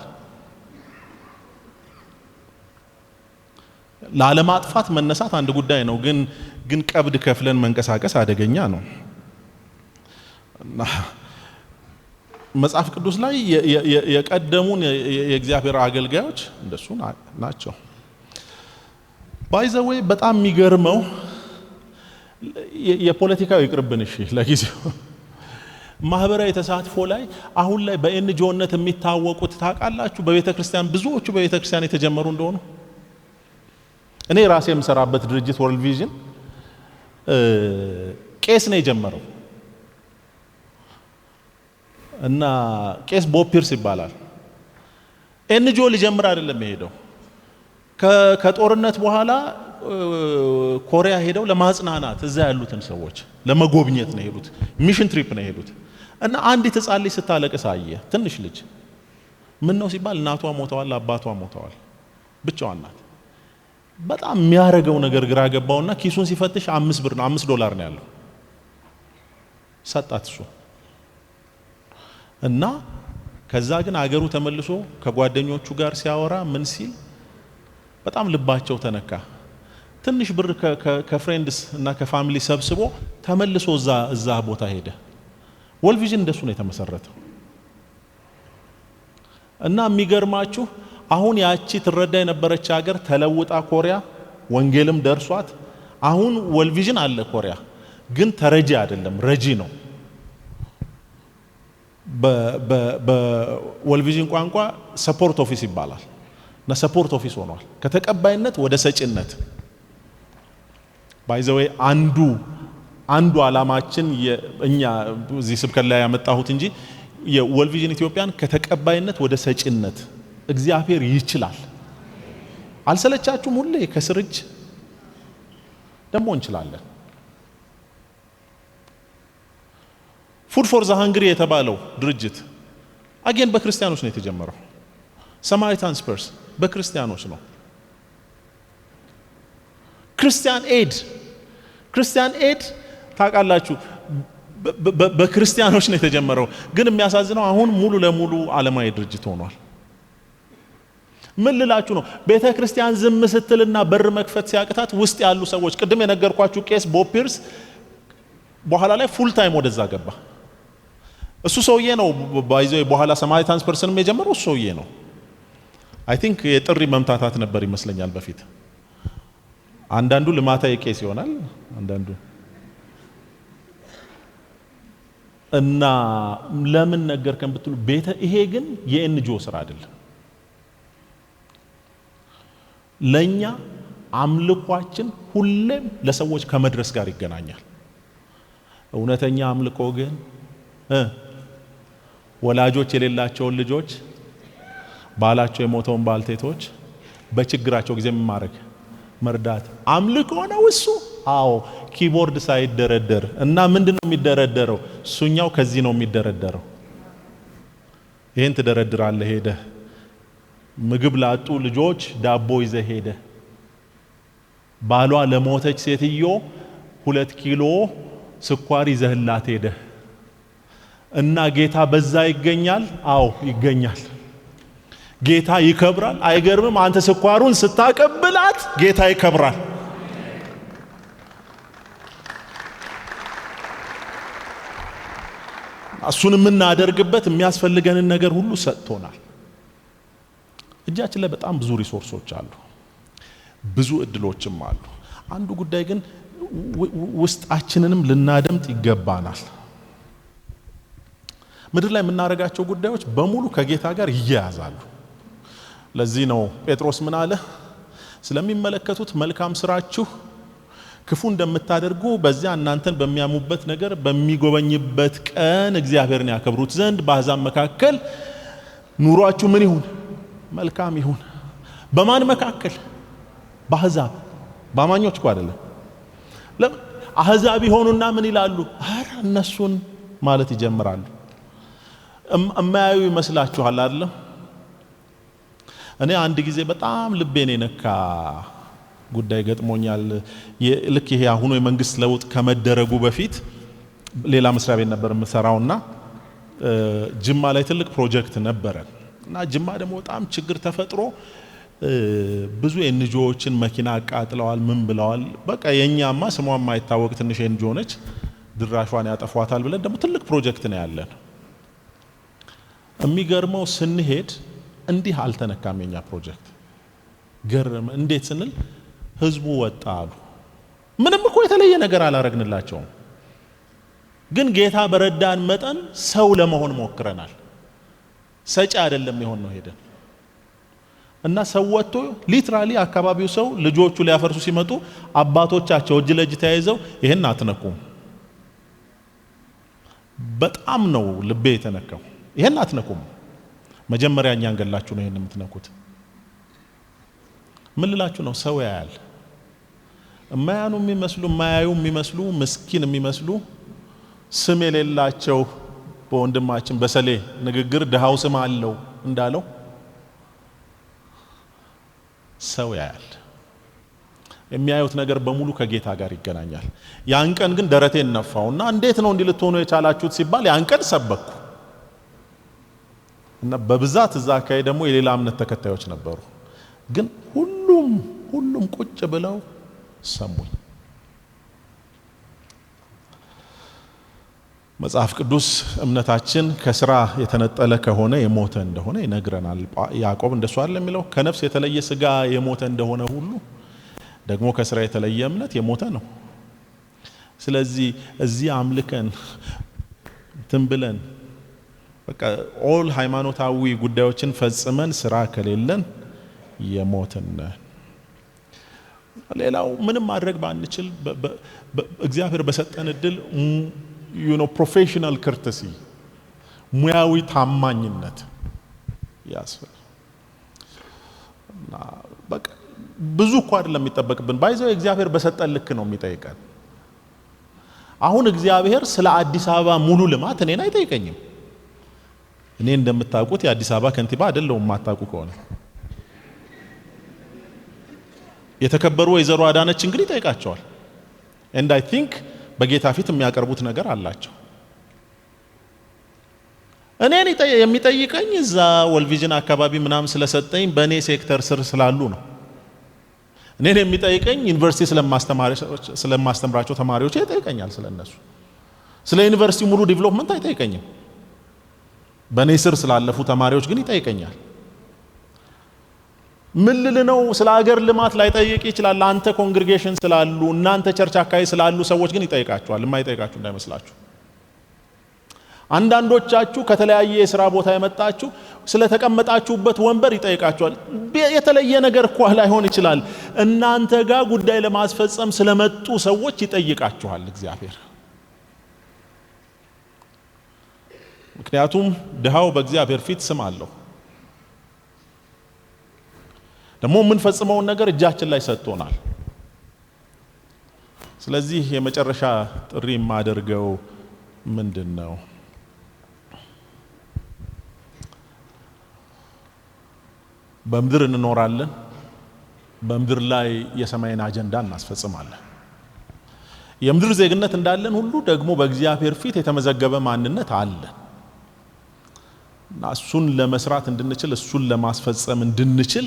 ላለማጥፋት መነሳት አንድ ጉዳይ ነው ግን ቀብድ ከፍለን መንቀሳቀስ አደገኛ ነው መጽሐፍ ቅዱስ ላይ የቀደሙን የእግዚአብሔር አገልጋዮች እንደሱ ናቸው ባይ ዘ ዌይ በጣም የሚገርመው የፖለቲካው ይቅርብን እሺ ለጊዜው ማህበራዊ ተሳትፎ ላይ አሁን ላይ በኤንጂኦነት የሚታወቁት ታውቃላችሁ በቤተክርስቲያን ብዙዎቹ በቤተክርስቲያን የተጀመሩ እንደሆኑ እኔ ራሴ የምሰራበት ድርጅት ወርልድ ቪዥን ቄስ ነው የጀመረው እና ቄስ ቦፒርስ ይባላል ኤንጂኦ ሊጀምር አይደለም የሄደው ከጦርነት በኋላ ኮሪያ ሄደው ለማጽናናት እዛ ያሉትን ሰዎች ለመጎብኘት ነው ሄዱት ሚሽን ትሪፕ ነው ሄዱት እና አንዲት ህፃን ልጅ ስታለቅስ አየ ትንሽ ልጅ ምን ነው ሲባል እናቷ ሞተዋል አባቷ ሞተዋል ብቻዋን ናት በጣም የሚያረገው ነገር ግራ ገባውና ኪሱን ሲፈትሽ 5 ብር ነው $5 ነው ያለው ሰጣት እሱ እና ከዛ ግን አገሩ ተመልሶ ከጓደኞቹ ጋር ሲያወራ ምን ሲል በጣም ልባቸው ተነካ ትንሽ ብር ከፍሬንድስ እና ከፋሚሊ ሰብስቦ ተመልሶ እዛ ቦታ ሄደ ወርልድ ቪዥን እንደሱ ነው የተመሰረተው። እና የሚገርማችሁ አሁን ያቺ ትረዳ የነበረች ሀገር ተለውጣ ኮሪያ ወንጌልም ደርሷት አሁን ወርልድ ቪዥን አለ ኮሪያ፣ ግን ተረጂ አይደለም ረጂ ነው። በወርልድ ቪዥን ቋንቋ ሰፖርት ኦፊስ ይባላል እና ሰፖርት ኦፊስ ሆኗል ከተቀባይነት ወደ ሰጪነት። ባይ ዘ ዌይ አንዱ ዓላማችን እኛ እዚህ ስብከት ላይ ያመጣሁት እንጂ የወርልድ ቪዥን ኢትዮጵያን ከተቀባይነት ወደ ሰጪነት እግዚአብሔር ይችላል። አልሰለቻችሁም? ሁሌ ከስርጅ ደግሞ እንችላለን። ፉድ ፎር ዘ ሃንግሪ የተባለው ድርጅት አጌን በክርስቲያኖች ነው የተጀመረው። ሳማሪታንስ ፐርስ በክርስቲያኖች ነው። ክርስቲያን ኤድ ታውቃላችሁ በክርስቲያኖች ነው የተጀመረው። ግን የሚያሳዝነው አሁን ሙሉ ለሙሉ ዓለማዊ ድርጅት ሆኗል። ምን ልላችሁ ነው? ቤተ ክርስቲያን ዝም ስትልና በር መክፈት ሲያቅታት ውስጥ ያሉ ሰዎች ቅድም የነገርኳችሁ ቄስ ቦብ ፒርስ በኋላ ላይ ፉል ታይም ወደዛ ገባ። እሱ ሰውዬ ነው ባይዘው በኋላ ሳማሪታንስ ፐርስንም የጀመረው እሱ ሰውዬ ነው። አይ ቲንክ የጥሪ መምታታት ነበር ይመስለኛል በፊት። አንዳንዱ ልማታዊ ቄስ ይሆናል አንዳንዱ እና ለምን ነገርከን ብትሉ ይሄ ግን የኤንጂኦ ስራ አይደለም። ለኛ አምልኳችን ሁሌም ለሰዎች ከመድረስ ጋር ይገናኛል። እውነተኛ አምልኮ ግን ወላጆች የሌላቸውን ልጆች፣ ባላቸው የሞተውን ባልቴቶች በችግራቸው ጊዜ መርዳት አምልኮ ነው እሱ። አዎ ኪቦርድ ሳይደረደር እና ምንድነው የሚደረደረው? እሱኛው ከዚህ ነው የሚደረደረው። ይሄን ትደረድራለህ ሄደህ ምግብ ላጡ ልጆች ዳቦ ይዘህ ሄደህ ባሏ ለሞተች ሴትዮ 2 ኪሎ ስኳር ይዘህላት ሄደህ እና ጌታ በዛ ይገኛል። አዎ ይገኛል። ጌታ ይከብራል። አይገርምም? አንተ ስኳሩን ስታቀብላት ጌታ ይከብራል። እሱን የምናደርግበት የሚያስፈልገንን ነገር ሁሉ ሰጥቶናል። እጃችን ላይ በጣም ብዙ ሪሶርሶች አሉ፣ ብዙ እድሎችም አሉ። አንዱ ጉዳይ ግን ውስጣችንንም ልናደምጥ ይገባናል። ምድር ላይ የምናደርጋቸው ጉዳዮች በሙሉ ከጌታ ጋር ይያያዛሉ። ለዚህ ነው ጴጥሮስ ምን አለ? ስለሚመለከቱት መልካም ስራችሁ ክፉ እንደምታደርጉ በዚያ እናንተን በሚያሙበት ነገር በሚጎበኝበት ቀን እግዚአብሔርን ያከብሩት ዘንድ በአሕዛብ መካከል ኑሯችሁ ምን ይሁን? መልካም ይሁን። በማን መካከል? በአሕዛብ። በአማኞች እኮ አይደለም። ለምን አሕዛብ ይሆኑና ምን ይላሉ? አረ እነሱን ማለት ይጀምራሉ። እማያዩ ይመስላችኋል አይደለም? እኔ አንድ ጊዜ በጣም ልቤን የነካ ጉዳይ ገጥሞኛል። ልክ ይሄ አሁኑ የመንግስት ለውጥ ከመደረጉ በፊት ሌላ መስሪያ ቤት ነበር የምሰራውና ጅማ ላይ ትልቅ ፕሮጀክት ነበረ እና ጅማ ደግሞ በጣም ችግር ተፈጥሮ ብዙ ኤንጂኦዎችን መኪና አቃጥለዋል፣ ምን ብለዋል። በቃ የኛማ ስሟ የማይታወቅ ትንሽ ኤንጂኦ ነች፣ ድራሿን ያጠፏታል ብለን ደግሞ ትልቅ ፕሮጀክት ነው ያለን። የሚገርመው ስንሄድ እንዲህ አልተነካም የኛ ፕሮጀክት። ገርም እንዴት ስንል ህዝቡ ወጣ አሉ። ምንም እኮ የተለየ ነገር አላረግንላቸውም፣ ግን ጌታ በረዳን መጠን ሰው ለመሆን ሞክረናል። ሰጪ አይደለም የሆን ነው ሄደን እና ሰው ወጥቶ ሊትራሊ አካባቢው ሰው ልጆቹ ሊያፈርሱ ሲመጡ አባቶቻቸው እጅ ለእጅ ተያይዘው ይሄን አትነኩም። በጣም ነው ልቤ የተነካው። ይሄን አትነኩም፣ መጀመሪያ እኛን ገላችሁ ነው ይሄን የምትነኩት። ምን ልላችሁ ነው? ሰው ያያል። የማያኑ የሚመስሉ የማያዩ የሚመስሉ ምስኪን የሚመስሉ ስም የሌላቸው በወንድማችን በሰሌ ንግግር ድሃው ስም አለው እንዳለው ሰው ያያል። የሚያዩት ነገር በሙሉ ከጌታ ጋር ይገናኛል። ያን ቀን ግን ደረቴን ነፋውና እንዴት ነው እንዲህ ልትሆኑ የቻላችሁት ሲባል ያን ቀን ሰበኩ እና በብዛት እዛ አካባቢ ደግሞ የሌላ እምነት ተከታዮች ነበሩ። ግን ሁሉም ቁጭ ብለው ሰሙኝ። መጽሐፍ ቅዱስ እምነታችን ከስራ የተነጠለ ከሆነ የሞተ እንደሆነ ይነግረናል። ያዕቆብ እንደሱ አይደል የሚለው? ከነፍስ የተለየ ስጋ የሞተ እንደሆነ ሁሉ ደግሞ ከስራ የተለየ እምነት የሞተ ነው። ስለዚህ እዚህ አምልከን ትንብለን በቃ ኦል ሃይማኖታዊ ጉዳዮችን ፈጽመን ስራ ከሌለን የሞትን። ሌላው ምንም ማድረግ ባንችል እግዚአብሔር በሰጠን እድል ፕሮፌሽናል ኮርተሲ ሙያዊ ታማኝነት ያስፈልጋል። በቃ ብዙ እኮ አይደለም የሚጠበቅብን። ባይዘው እግዚአብሔር በሰጠን ልክ ነው የሚጠይቀን። አሁን እግዚአብሔር ስለ አዲስ አበባ ሙሉ ልማት እኔን አይጠይቀኝም። እኔ እንደምታውቁት የአዲስ አበባ ከንቲባ አይደለሁም። ማታውቁ ከሆነ የተከበሩ ወይዘሮ አዳነች እንግዲህ ይጠይቃቸዋል። and I think በጌታ ፊት የሚያቀርቡት ነገር አላቸው። እኔን የሚጠይቀኝ እዛ ወልቪዥን አካባቢ ምናምን ስለሰጠኝ በእኔ ሴክተር ስር ስላሉ ነው። እኔን የሚጠይቀኝ ዩኒቨርሲቲ ስለማስተምራቸው ተማሪዎች ይጠይቀኛል። ስለነሱ ስለ ዩኒቨርሲቲ ሙሉ ዲቨሎፕመንት አይጠይቀኝም። በእኔ ስር ስላለፉ ተማሪዎች ግን ይጠይቀኛል። ምን ልል ነው? ስለ ሀገር ልማት ላይ ጠይቅ ይችላል። አንተ ኮንግሪጌሽን ስላሉ እናንተ ቸርች አካባቢ ስላሉ ሰዎች ግን ይጠይቃቸዋል። የማይጠይቃችሁ እንዳይመስላችሁ። አንዳንዶቻችሁ ከተለያየ የሥራ ቦታ የመጣችሁ ስለተቀመጣችሁበት ወንበር ይጠይቃችኋል። የተለየ ነገር እኮ ላይሆን ይችላል። እናንተ ጋር ጉዳይ ለማስፈጸም ስለመጡ ሰዎች ይጠይቃችኋል እግዚአብሔር። ምክንያቱም ድሃው በእግዚአብሔር ፊት ስም አለው። ደግሞ የምንፈጽመውን ነገር እጃችን ላይ ሰጥቶናል። ስለዚህ የመጨረሻ ጥሪ የማደርገው ምንድነው? በምድር እንኖራለን። በምድር ላይ የሰማይን አጀንዳ እናስፈጽማለን። የምድር ዜግነት እንዳለን ሁሉ ደግሞ በእግዚአብሔር ፊት የተመዘገበ ማንነት አለን። እና እሱን ለመስራት እንድንችል፣ እሱን ለማስፈጸም እንድንችል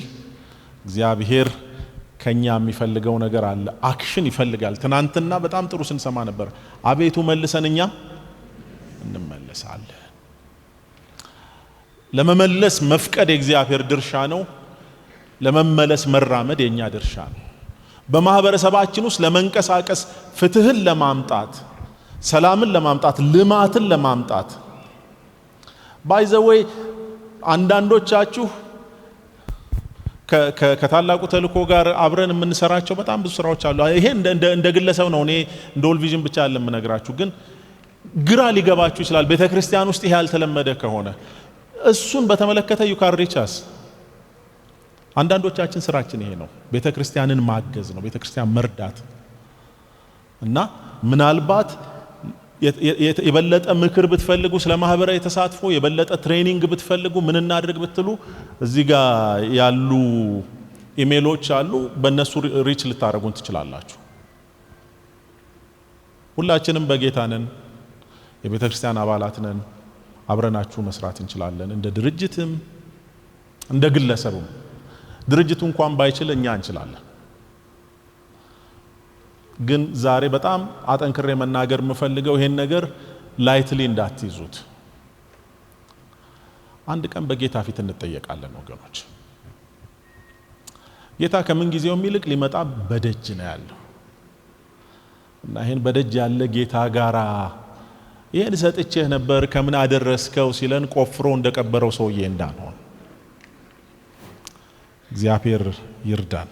እግዚአብሔር ከኛ የሚፈልገው ነገር አለ። አክሽን ይፈልጋል። ትናንትና በጣም ጥሩ ስንሰማ ነበር። አቤቱ መልሰን እኛ እንመለሳለን። ለመመለስ መፍቀድ የእግዚአብሔር ድርሻ ነው። ለመመለስ መራመድ የኛ ድርሻ ነው። በማህበረሰባችን ውስጥ ለመንቀሳቀስ ፍትህን ለማምጣት፣ ሰላምን ለማምጣት፣ ልማትን ለማምጣት ባይ ዘ ዌይ አንዳንዶቻችሁ ከታላቁ ተልእኮ ጋር አብረን የምንሰራቸው በጣም ብዙ ስራዎች አሉ። ይሄ እንደ ግለሰብ ነው። እኔ እንደ ወልቪዥን ብቻ አይደለም የምነግራችሁ። ግን ግራ ሊገባችሁ ይችላል ቤተክርስቲያን ውስጥ ይሄ ያልተለመደ ከሆነ። እሱን በተመለከተ ዩካሪቻስ አንዳንዶቻችን ስራችን ይሄ ነው። ቤተክርስቲያንን ማገዝ ነው፣ ቤተክርስቲያን መርዳት እና ምናልባት የበለጠ ምክር ብትፈልጉ ስለ ማህበራዊ ተሳትፎ የበለጠ ትሬኒንግ ብትፈልጉ ምን እናድርግ ብትሉ እዚህ ጋር ያሉ ኢሜሎች አሉ። በእነሱ ሪች ልታረጉን ትችላላችሁ። ሁላችንም በጌታ ነን፣ የቤተ ክርስቲያን አባላት ነን። አብረናችሁ መስራት እንችላለን። እንደ ድርጅትም እንደ ግለሰብም። ድርጅቱ እንኳን ባይችል እኛ እንችላለን። ግን ዛሬ በጣም አጠንክሬ መናገር የምፈልገው ይሄን ነገር ላይትሊ እንዳትይዙት። አንድ ቀን በጌታ ፊት እንጠየቃለን ወገኖች። ጌታ ከምን ጊዜው ይልቅ ሊመጣ በደጅ ነው ያለው እና ይሄን በደጅ ያለ ጌታ ጋራ ይሄን ሰጥቼህ ነበር ከምን አደረስከው ሲለን ቆፍሮ እንደቀበረው ሰውዬ እንዳንሆን እግዚአብሔር ይርዳን።